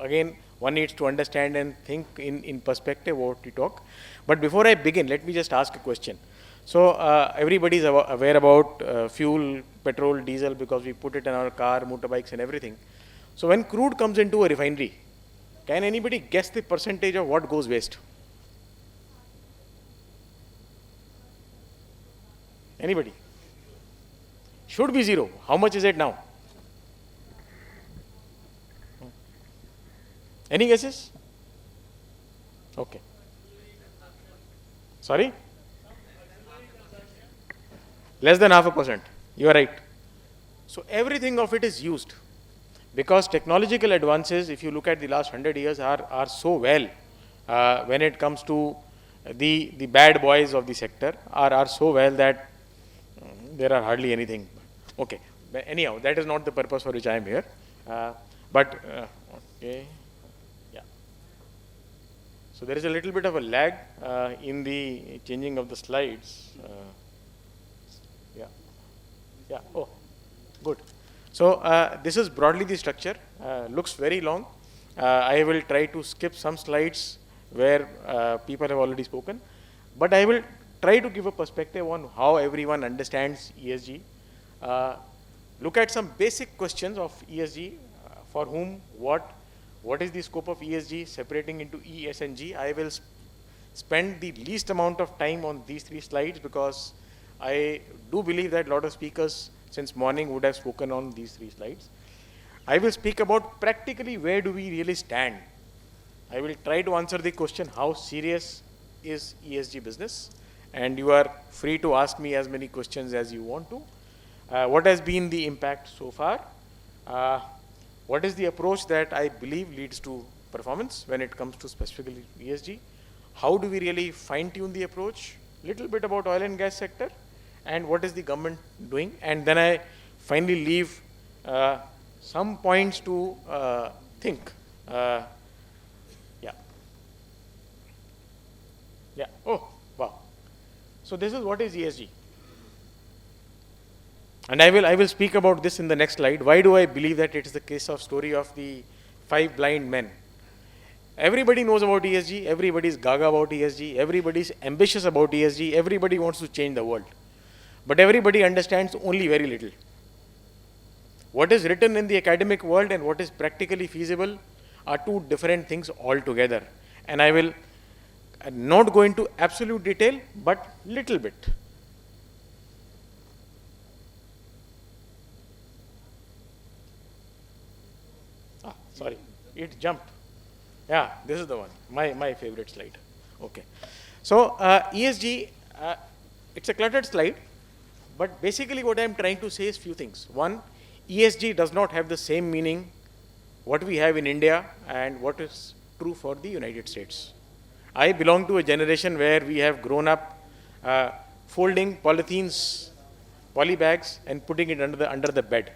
again, one needs to understand and think in perspective what we talk. But before I begin, let me just ask a question. So everybody is aware about fuel, petrol, diesel, because we put it in our car, motorbikes and everything. So when crude comes into a refinery, can anybody guess the percentage of what goes waste? Anybody? Should be zero. How much is it now? Any guesses? Okay. Sorry? Less than 0.5%. You are right. So everything of it is used, because technological advances, if you look at the last 100 years, are so well when it comes to the bad boys of the sector are so well that there are hardly anything. Okay. But anyhow, that is not the purpose for which I am here. Okay, yeah. So there is a little bit of a lag in the changing of the slides. Yeah, yeah. Oh, good. So this is broadly the structure. Looks very long. I will try to skip some slides where people have already spoken, but I will try to give a perspective on how everyone understands ESG. Look at some basic questions of ESG, for whom, what is the scope of ESG, separating into E, S and G. I will spend the least amount of time on these 3 slides because I do believe that a lot of speakers since morning would have spoken on these 3 slides. I will speak about practically where do we really stand. I will try to answer the question, how serious is ESG business? And you are free to ask me as many questions as you want to. What has been the impact so far? What is the approach that I believe leads to performance when it comes to specifically ESG? How do we really fine-tune the approach? Little bit about oil and gas sector, and what is the government doing? And then I finally leave some points to think. Yeah. Yeah. Oh, wow. So this is what is ESG. And I will speak about this in the next slide. Why do I believe that it is the case of story of the 5 blind men? Everybody knows about ESG, everybody is gaga about ESG, everybody is ambitious about ESG, everybody wants to change the world. But everybody understands only very little. What is written in the academic world and what is practically feasible are 2 different things altogether. And I will not go into absolute detail, but little bit. Sorry, it jumped. Yeah, this is the one, my favorite slide. Okay. So ESG, it's a cluttered slide, but basically what I'm trying to say is few things. One, ESG does not have the same meaning what we have in India and what is true for the United States. I belong to a generation where we have grown up folding polythenes, poly bags and putting it under the bed.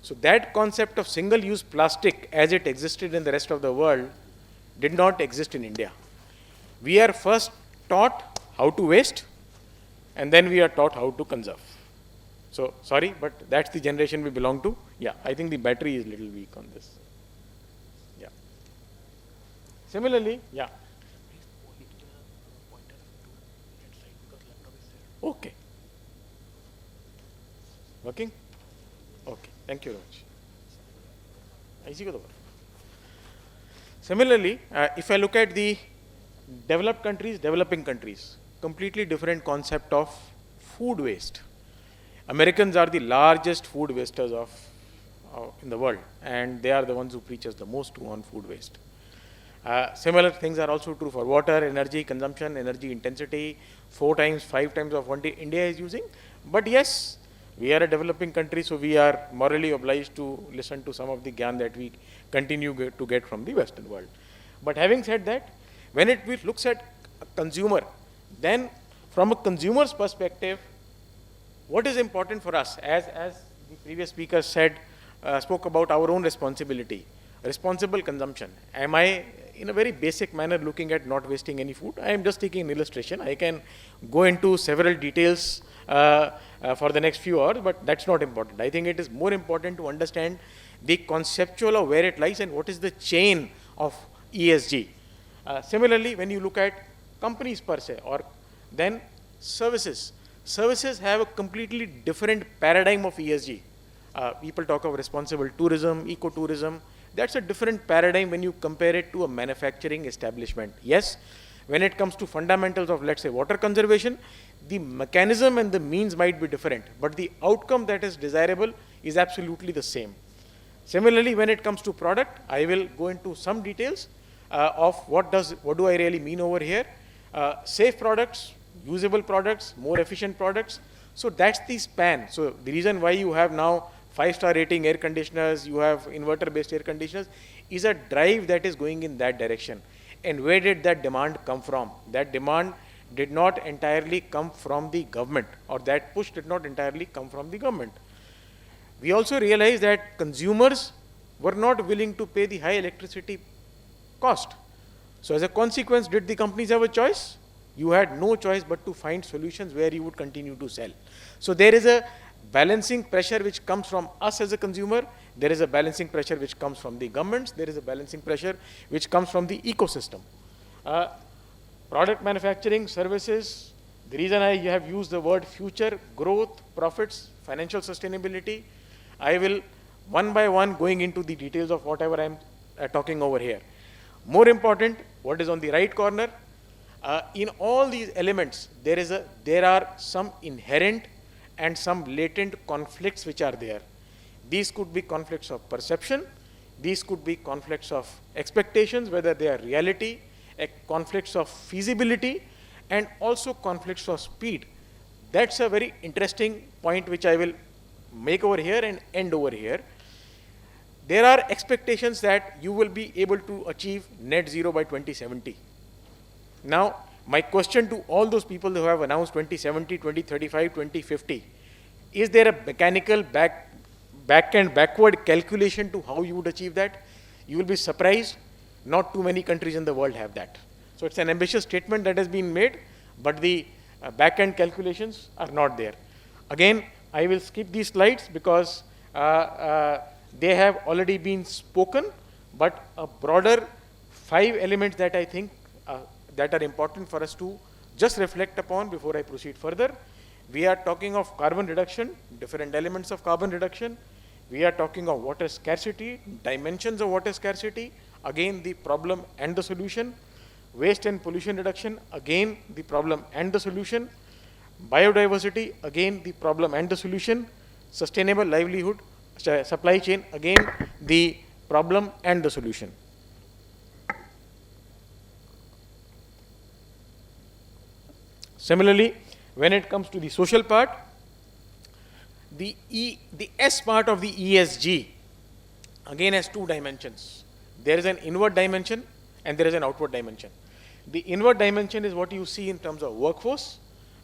So that concept of single-use plastic as it existed in the rest of the world did not exist in India. We are first taught how to waste and then we are taught how to conserve. So sorry, but that's the generation we belong to. Yeah, I think the battery is a little weak on this. Yeah. Similarly, yeah. Okay. Working? Okay. Thank you very much. Similarly, if I look at the developed countries, developing countries, completely different concept of food waste. Americans are the largest food wasters in the world, and they are the ones who preach us the most on food waste. Similar things are also true for water, energy consumption, energy intensity, 4 times, 5 times of what India is using. But yes, we are a developing country, so we are morally obliged to listen to some of the gyan that we continue to get from the Western world. But having said that, when it looks at a consumer, then from a consumer's perspective, what is important for us, as the previous speaker said, spoke about our own responsibility, responsible consumption. Am I, in a very basic manner, looking at not wasting any food? I am just taking an illustration. I can go into several details for the next few hours, but that's not important. I think it is more important to understand the conceptual of where it lies and what is the chain of ESG. Similarly, when you look at companies per se, or then services. Services have a completely different paradigm of ESG. People talk of responsible tourism, ecotourism. That's a different paradigm when you compare it to a manufacturing establishment. Yes, when it comes to fundamentals of, let's say, water conservation, the mechanism and the means might be different, but the outcome that is desirable is absolutely the same. Similarly, when it comes to product, I will go into some details of what do I really mean over here. Safe products, usable products, more efficient products. So that's the span. So the reason why you have now 5-star rating air conditioners, you have inverter-based air conditioners, is a drive that is going in that direction. And where did that demand come from? That demand did not entirely come from the government, or that push did not entirely come from the government. We also realized that consumers were not willing to pay the high electricity cost. So as a consequence, did the companies have a choice? You had no choice but to find solutions where you would continue to sell. So there is a balancing pressure which comes from us as a consumer, there is a balancing pressure which comes from the governments, there is a balancing pressure which comes from the ecosystem. Product manufacturing, services, the reason I have used the word future, growth, profits, financial sustainability, I will one by one going into the details of whatever I am talking over here. More important, what is on the right corner, in all these elements, there are some inherent and some latent conflicts which are there. These could be conflicts of perception, these could be conflicts of expectations, whether they are reality, conflicts of feasibility, and also conflicts of speed. That's a very interesting point which I will make over here and end over here. There are expectations that you will be able to achieve net zero by 2070. Now, my question to all those people who have announced 2070, 2035, 2050, is there a mechanical backward calculation to how you would achieve that? You will be surprised, not too many countries in the world have that. So it's an ambitious statement that has been made, but the back-end calculations are not there. Again, I will skip these slides because they have already been spoken, but a broader 5 elements that I think that are important for us to just reflect upon before I proceed further. We are talking of carbon reduction, different elements of carbon reduction. We are talking of water scarcity, dimensions of water scarcity, again the problem and the solution. Waste and pollution reduction, again the problem and the solution. Biodiversity, again the problem and the solution. Sustainable livelihood, supply chain, again the problem and the solution. Similarly, when it comes to the social part, the S part of the ESG again has 2 dimensions. There is an inward dimension and there is an outward dimension. The inward dimension is what you see in terms of workforce,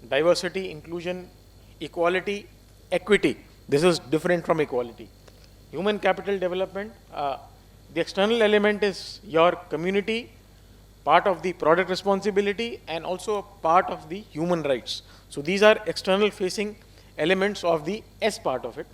diversity, inclusion, equality, equity. This is different from equality. Human capital development, the external element is your community, part of the product responsibility, and also a part of the human rights. So these are external facing elements of the S part of it.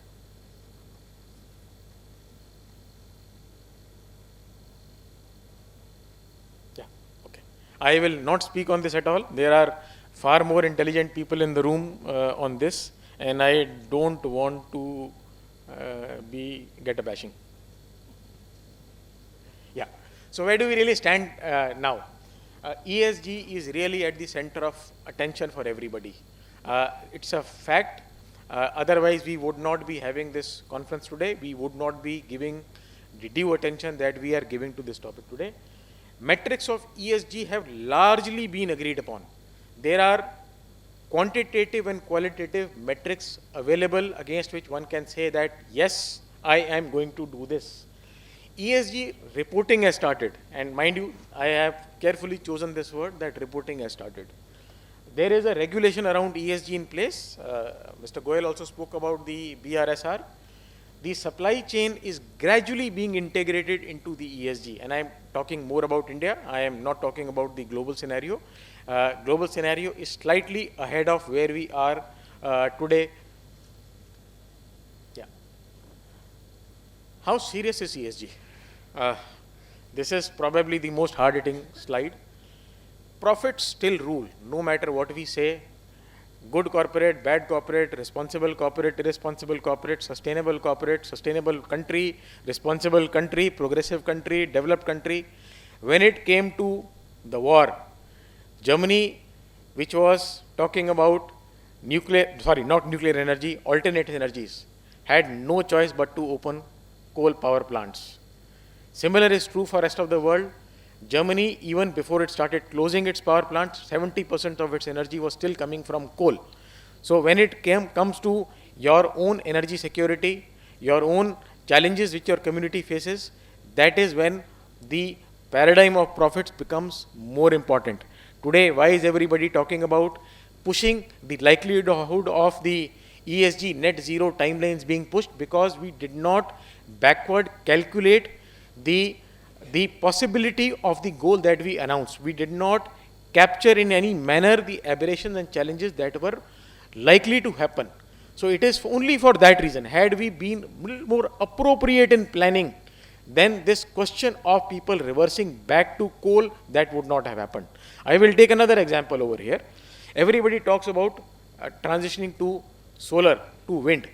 Yeah, okay. I will not speak on this at all. There are far more intelligent people in the room on this, and I don't want to get a bashing. Yeah. So where do we really stand now? ESG is really at the center of attention for everybody. It's a fact. Otherwise, we would not be having this conference today. We would not be giving the due attention that we are giving to this topic today. Metrics of ESG have largely been agreed upon. There are quantitative and qualitative metrics available against which one can say that, yes, I am going to do this. ESG reporting has started, and mind you, I have carefully chosen this word, that reporting has started. There is a regulation around ESG in place. Mr. Goyal also spoke about the BRSR. The supply chain is gradually being integrated into the ESG, and I am talking more about India. I am not talking about the global scenario. Global scenario is slightly ahead of where we are today. Yeah. How serious is ESG? This is probably the most hard-hitting slide. Profits still rule, no matter what we say. Good corporate, bad corporate, responsible corporate, irresponsible corporate, sustainable country, responsible country, progressive country, developed country. When it came to the war, Germany, which was talking about alternate energies, had no choice but to open coal power plants. Similar is true for rest of the world. Germany, even before it started closing its power plants, 70% of its energy was still coming from coal. So when it comes to your own energy security, your own challenges which your community faces, that is when the paradigm of profits becomes more important. Today, why is everybody talking about pushing the likelihood of the ESG net zero timelines being pushed because we did not backward calculate the possibility of the goal that we announced. We did not capture in any manner the aberrations and challenges that were likely to happen. So it is only for that reason. Had we been more appropriate in planning, then this question of people reversing back to coal, that would not have happened. I will take another example over here. Everybody talks about transitioning to solar, to wind.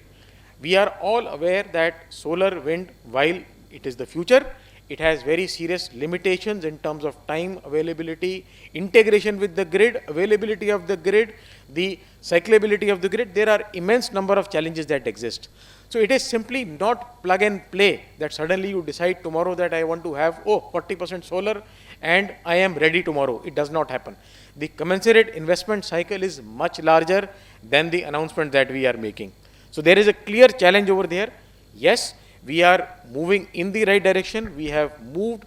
We are all aware that solar, wind, while it is the future, it has very serious limitations in terms of time availability, integration with the grid, availability of the grid, the cyclability of the grid. There are immense number of challenges that exist. So it is simply not plug and play that suddenly you decide tomorrow that I want to have 40% solar and I am ready tomorrow. It does not happen. The commensurate investment cycle is much larger than the announcement that we are making. So there is a clear challenge over there. Yes, we are moving in the right direction. We have moved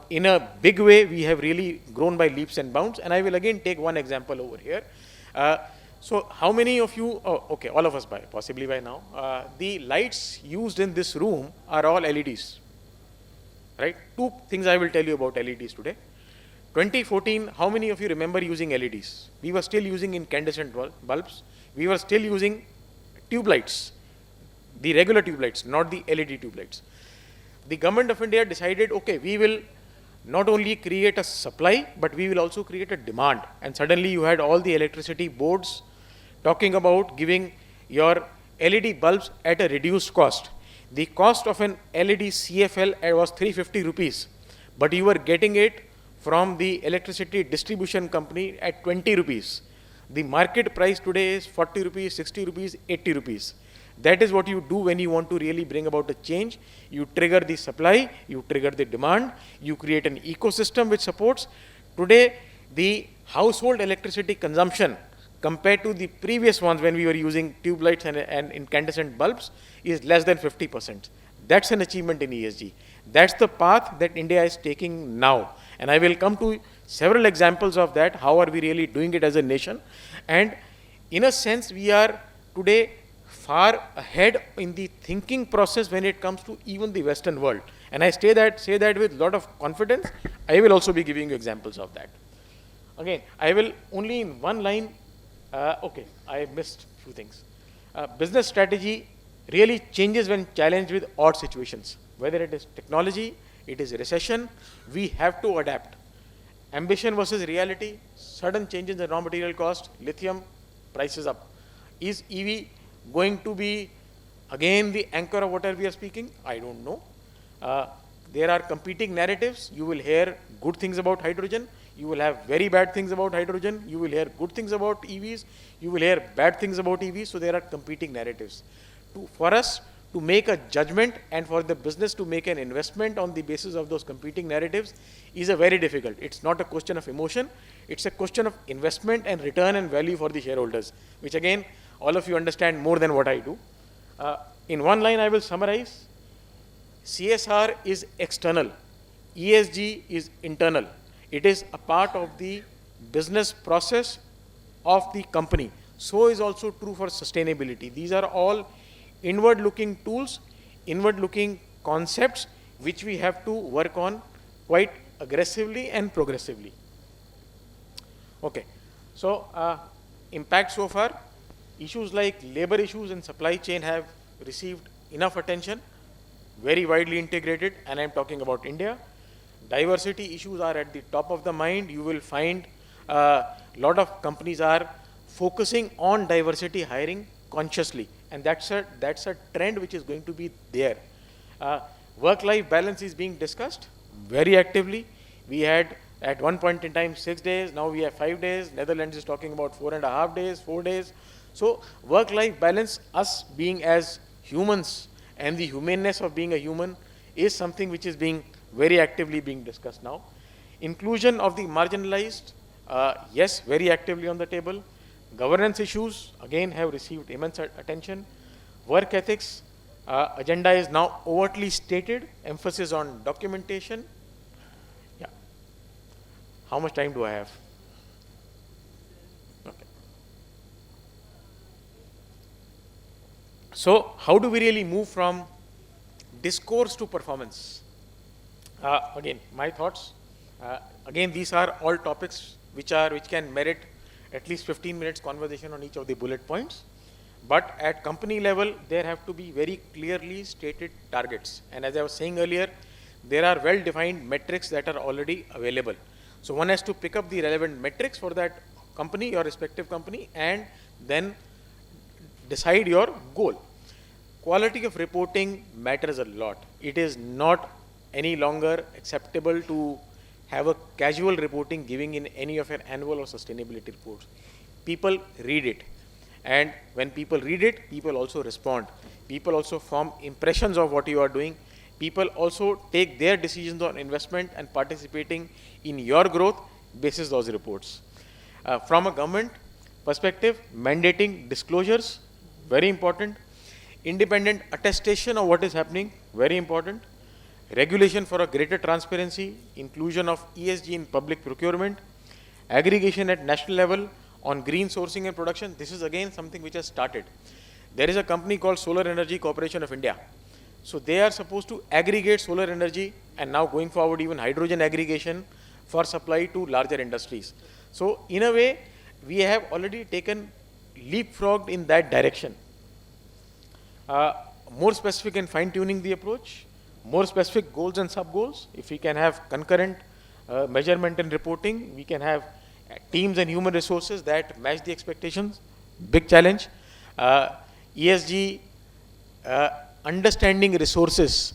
in a big way. We have really grown by leaps and bounds. And I will again take one example over here. So how many of you, okay, all of us possibly by now, the lights used in this room are all LEDs, right? Two things I will tell you about LEDs today. 2014, how many of you remember using LEDs? We were still using incandescent bulbs. We were still using tube lights, the regular tube lights, not the LED tube lights. The government of India decided, okay, we will not only create a supply, but we will also create a demand. And suddenly you had all the electricity boards talking about giving your LED bulbs at a reduced cost. The cost of an LED CFL was 350 rupees, but you were getting it from the electricity distribution company at 20 rupees. The market price today is 40 rupees, 60 rupees, 80 rupees. That is what you do when you want to really bring about a change. You trigger the supply, you trigger the demand, you create an ecosystem which supports. Today, the household electricity consumption compared to the previous ones when we were using tube lights and incandescent bulbs is less than 50%. That's an achievement in ESG. That's the path that India is taking now. And I will come to several examples of that. How are we really doing it as a nation? And in a sense, we are today far ahead in the thinking process when it comes to even the Western world. And I say that with a lot of confidence. I will also be giving you examples of that. Again, I will only in one line, okay, I missed a few things. Business strategy really changes when challenged with odd situations. Whether it is technology, it is recession, we have to adapt. Ambition versus reality, sudden changes in raw material cost, lithium, prices up. Is EV going to be again the anchor of whatever we are speaking? I don't know. There are competing narratives. You will hear good things about hydrogen. You will have very bad things about hydrogen. You will hear good things about EVs. You will hear bad things about EVs. So there are competing narratives. For us to make a judgment and for the business to make an investment on the basis of those competing narratives is a very difficult. It's not a question of emotion. It's a question of investment and return and value for the shareholders, which again, all of you understand more than what I do. In one line, I will summarize. CSR is external. ESG is internal. It is a part of the business process of the company. So is also true for sustainability. These are all inward-looking tools, inward-looking concepts, which we have to work on quite aggressively and progressively. Okay. So, impact so far. Issues like labor issues and supply chain have received enough attention, very widely integrated, and I'm talking about India. Diversity issues are at the top of the mind. You will find a lot of companies are focusing on diversity hiring consciously, and that's a trend which is going to be there. Work-life balance is being discussed very actively. We had at one point in time 6 days, now we have 5 days. Netherlands is talking about 4.5 days, 4 days. So work-life balance, us being as humans and the humaneness of being a human is something which is being very actively being discussed now. Inclusion of the marginalized, yes, very actively on the table. Governance issues, again, have received immense attention. Work ethics, agenda is now overtly stated, emphasis on documentation. Yeah. How much time do I have? Okay. So how do we really move from discourse to performance? Again, my thoughts. Again, these are all topics which can merit at least 15 minutes conversation on each of the bullet points. But at company level, there have to be very clearly stated targets. And as I was saying earlier, there are well-defined metrics that are already available. So one has to pick up the relevant metrics for that company, your respective company, and then decide your goal. Quality of reporting matters a lot. It is not any longer acceptable to have a casual reporting giving in any of your annual or sustainability reports. People read it. And when people read it, people also respond. People also form impressions of what you are doing. People also take their decisions on investment and participating in your growth basis those reports. From a government perspective, mandating disclosures, very important. Independent attestation of what is happening, very important. Regulation for a greater transparency, inclusion of ESG in public procurement, aggregation at national level on green sourcing and production. This is again something which has started. There is a company called Solar Energy Corporation of India. So they are supposed to aggregate solar energy and now going forward even hydrogen aggregation for supply to larger industries. So in a way, we have already taken leapfrogged in that direction. More specific and fine-tuning the approach, more specific goals and sub-goals. If we can have concurrent measurement and reporting, we can have teams and human resources that match the expectations. Big challenge. ESG, understanding resources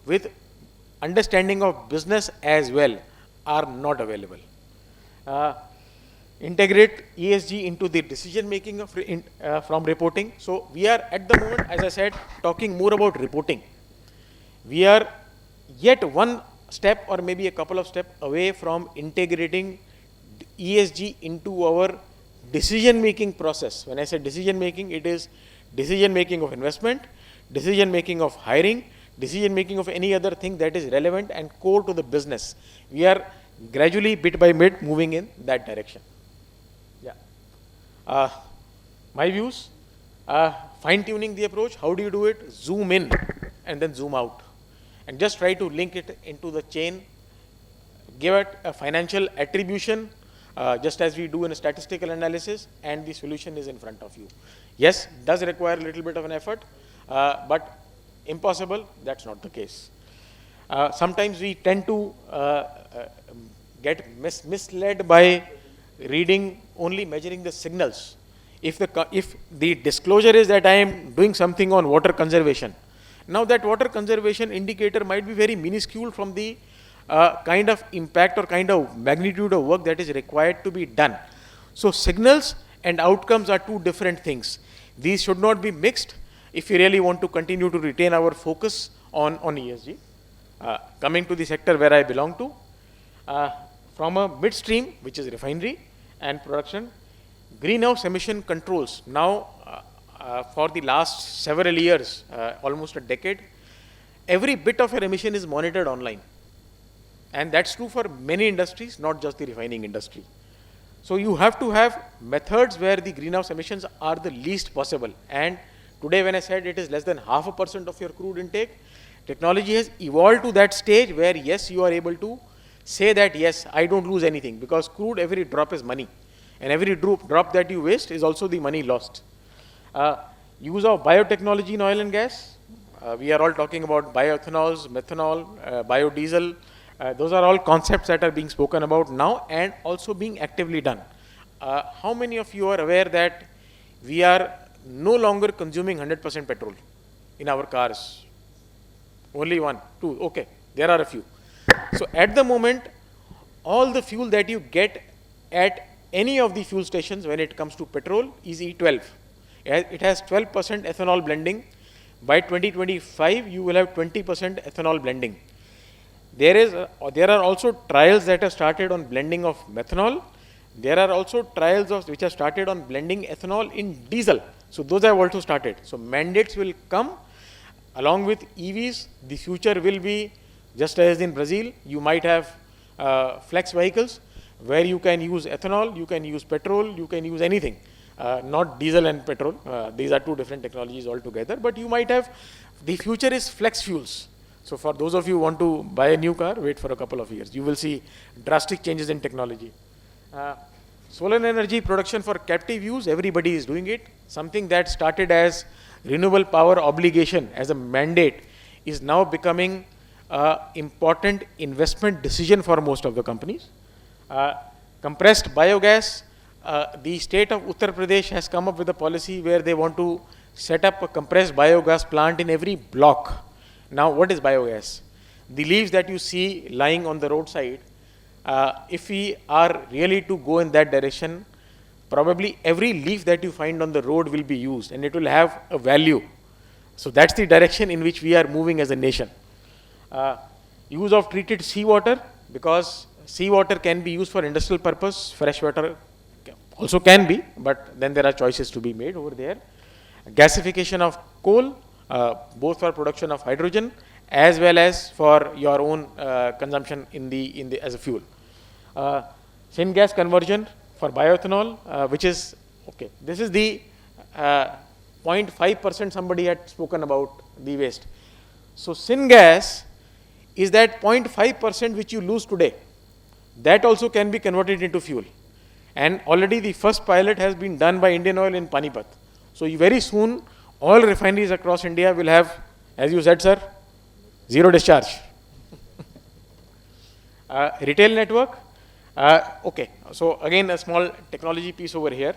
with understanding of business as well are not available. Integrate ESG into the decision making from reporting. So we are at the moment, as I said, talking more about reporting. We are yet one step or maybe a couple of steps away from integrating ESG into our decision making process. When I say decision making, it is decision making of investment, decision making of hiring, decision making of any other thing that is relevant and core to the business. We are gradually, bit by bit, moving in that direction. Yeah. My views, fine-tuning the approach. How do you do it? Zoom in and then zoom out. And just try to link it into the chain. Give it a financial attribution, just as we do in a statistical analysis, and the solution is in front of you. Yes, it does require a little bit of an effort, but impossible, that's not the case. Sometimes we tend to get misled by reading only measuring the signals. If the disclosure is that I am doing something on water conservation, now that water conservation indicator might be very minuscule from the kind of impact or kind of magnitude of work that is required to be done. So signals and outcomes are two different things. These should not be mixed if we really want to continue to retain our focus on ESG. Coming to the sector where I belong to, from a midstream, which is refinery and production, greenhouse emission controls. Now, for the last several years, almost a decade, every bit of your emission is monitored online. And that's true for many industries, not just the refining industry. So you have to have methods where the greenhouse emissions are the least possible. And today when I said it is less than 0.5% of your crude intake, technology has evolved to that stage where yes, you are able to say that yes, I don't lose anything, because crude, every drop is money. And every drop that you waste is also the money lost. Use of biotechnology in oil and gas. We are all talking about bioethanols, methanol, biodiesel. Those are all concepts that are being spoken about now and also being actively done. How many of you are aware that we are no longer consuming 100% petrol in our cars? Only one, two, okay, there are a few. So at the moment, all the fuel that you get at any of the fuel stations when it comes to petrol is E12. It has 12% ethanol blending. By 2025, you will have 20% ethanol blending. There are also trials that have started on blending of methanol. There are also trials which have started on blending ethanol in diesel. So those have also started. So mandates will come along with EVs. The future will be just as in Brazil. You might have flex vehicles where you can use ethanol, you can use petrol, you can use anything. not diesel and petrol. These are two different technologies altogether. But you might have, the future is flex fuels. So for those of you who want to buy a new car, wait for a couple of years. You will see drastic changes in technology. Solar energy production for captive use, everybody is doing it. Something that started as renewable power obligation, as a mandate, is now becoming an important investment decision for most of the companies. Compressed biogas, the state of Uttar Pradesh has come up with a policy where they want to set up a compressed biogas plant in every block. Now, what is biogas? The leaves that you see lying on the roadside, if we are really to go in that direction, probably every leaf that you find on the road will be used and it will have a value. So that's the direction in which we are moving as a nation. Use of treated seawater, because seawater can be used for industrial purpose, fresh water also can be, but then there are choices to be made over there. Gasification of coal, both for production of hydrogen as well as for your own consumption as a fuel. Syngas conversion for bioethanol, which is, okay, this is the 0.5% somebody had spoken about the waste. So syngas is that 0.5% which you lose today. That also can be converted into fuel. And already the first pilot has been done by Indian Oil in Panipat. So very soon, all refineries across India will have, as you said, sir, zero discharge. Retail network. Okay, so again a small technology piece over here.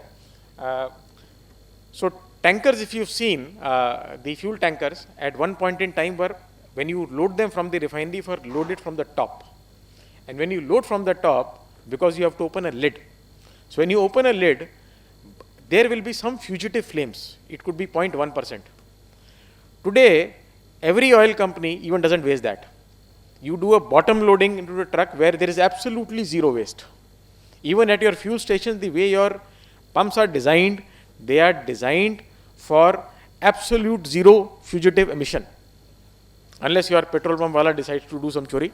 So tankers, if you've seen, the fuel tankers at one point in time were, when you load them from the refinery, were loaded from the top. And when you load from the top, because you have to open a lid. So when you open a lid, there will be some fugitive flames. It could be 0.1%. Today, every oil company even doesn't waste that. You do a bottom loading into the truck where there is absolutely zero waste. Even at your fuel stations, the way your pumps are designed, they are designed for absolute zero fugitive emission. Unless your petrol pump wala decides to do some chori,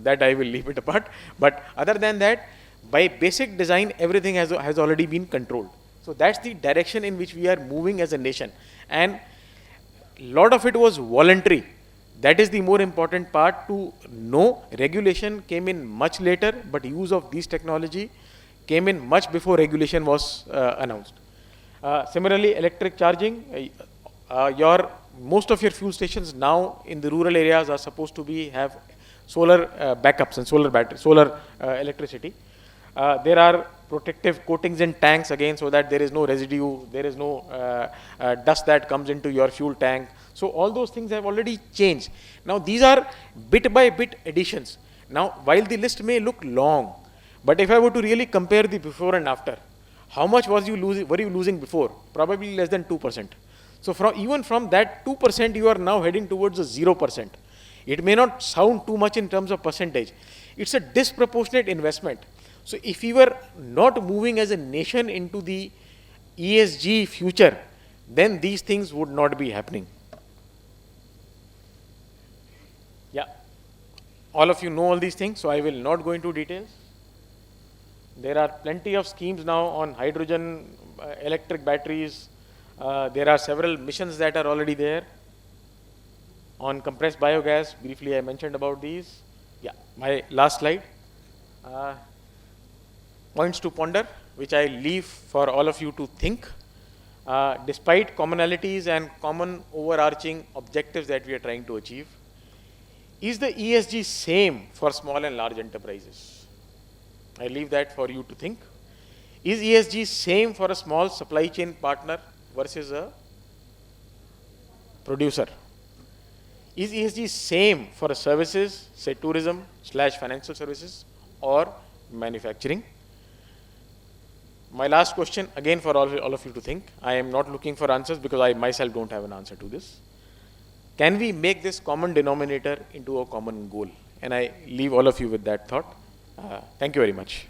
that I will leave it apart. But other than that, by basic design, everything has already been controlled. So that's the direction in which we are moving as a nation. And a lot of it was voluntary. That is the more important part to know. Regulation came in much later, but use of these technology came in much before regulation was announced. Similarly, electric charging, most of your fuel stations now in the rural areas are supposed to have solar backups and solar battery, solar electricity. There are protective coatings in tanks again, so that there is no residue, there is no dust that comes into your fuel tank. So all those things have already changed. Now these are bit by bit additions. Now while the list may look long, but if I were to really compare the before and after, how much were you losing before? Probably less than 2%. So even from that 2%, you are now heading towards a 0%. It may not sound too much in terms of percentage. It's a disproportionate investment. So if we were not moving as a nation into the ESG future, then these things would not be happening. Yeah, all of you know all these things, so I will not go into details. There are plenty of schemes now on hydrogen, electric batteries. There are several missions that are already there. On compressed biogas, briefly I mentioned about these. Yeah, my last slide. Points to ponder, which I leave for all of you to think. Despite commonalities and common overarching objectives that we are trying to achieve, is the ESG same for small and large enterprises? I leave that for you to think. Is ESG same for a small supply chain partner versus a producer? Is ESG same for a services, say tourism / financial services or manufacturing? My last question, again for all of you to think. I am not looking for answers because I myself don't have an answer to this. Can we make this common denominator into a common goal? And I leave all of you with that thought. Thank you very much.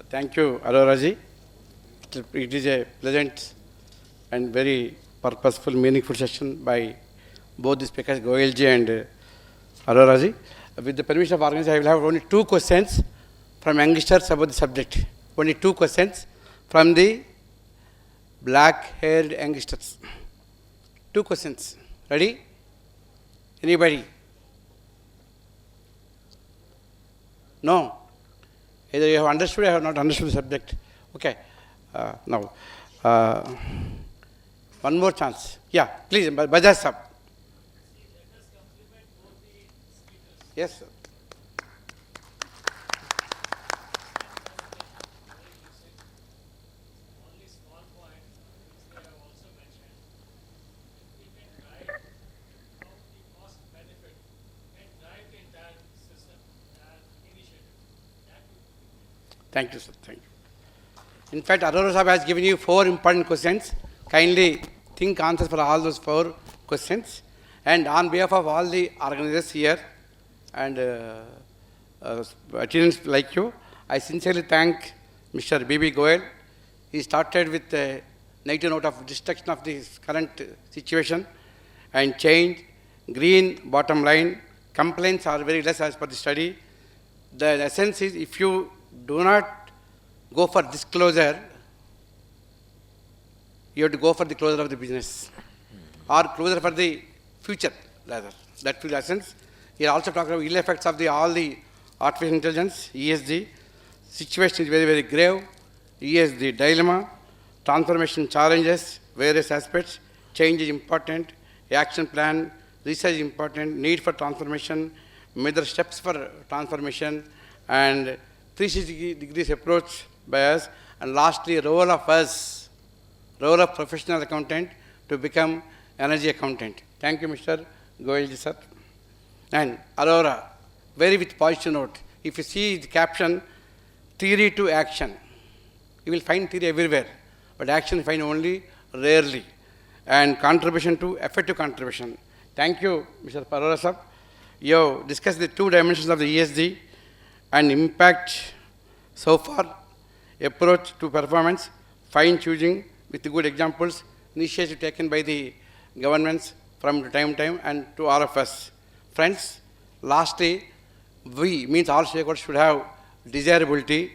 Thank you, Aroraji. It is a pleasant and very purposeful, meaningful session by both the speakers, Goyalji and Aroraji. with the permission of organizers, I will have only 2 questions from youngsters about the subject. Only 2 questions from the black-haired youngsters. 2 questions. Ready? Anybody? No? Either you have understood or have not understood the subject. Okay. Now, one more chance. Yeah, please, Bajaj sir. Yes, sir. Only small point which they have also mentioned. We can drive how the cost benefit and drive the entire system and initiative. That would be great. Thank you, sir. Thank you. In fact, Arora Sahib has given you 4 important questions. Kindly think answers for all those 4 questions. And on behalf of all the organizers here and attendants like you, I sincerely thank Mr. B.B. Goyal. He started with a negative note of destruction of this current situation and change, green bottom line, complaints are very less as per the study. The essence is if you do not go for disclosure, you have to go for the closure of the business or closure for the future rather. That will essence. Here also talk about ill effects of all the artificial intelligence, ESG. Situation is very, very grave. ESG dilemma, transformation challenges, various aspects, change is important, action plan, research is important, need for transformation, major steps for transformation, and 360 degrees approach by us, and lastly, role of us, role of professional accountant to become energy accountant. Thank you, Mr. Goyalji sir. And Arora, very with positive note. If you see the caption, theory to action, you will find theory everywhere, but action you find only rarely. And contribution to effective contribution. Thank you, Mr. Arora sir. You have discussed the 2 dimensions of the ESG and impact so far, approach to performance, fine choosing with good examples, initiative taken by the governments from time to time and to all of us. Friends, lastly, we means all stakeholders should have desirability,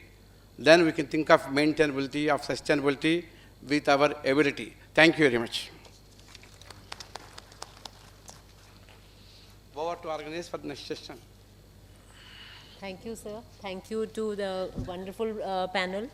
then we can think of maintainability, of sustainability with our ability. Thank you very much. Over to organize for the next session. Thank you, sir. Thank you to the wonderful panel.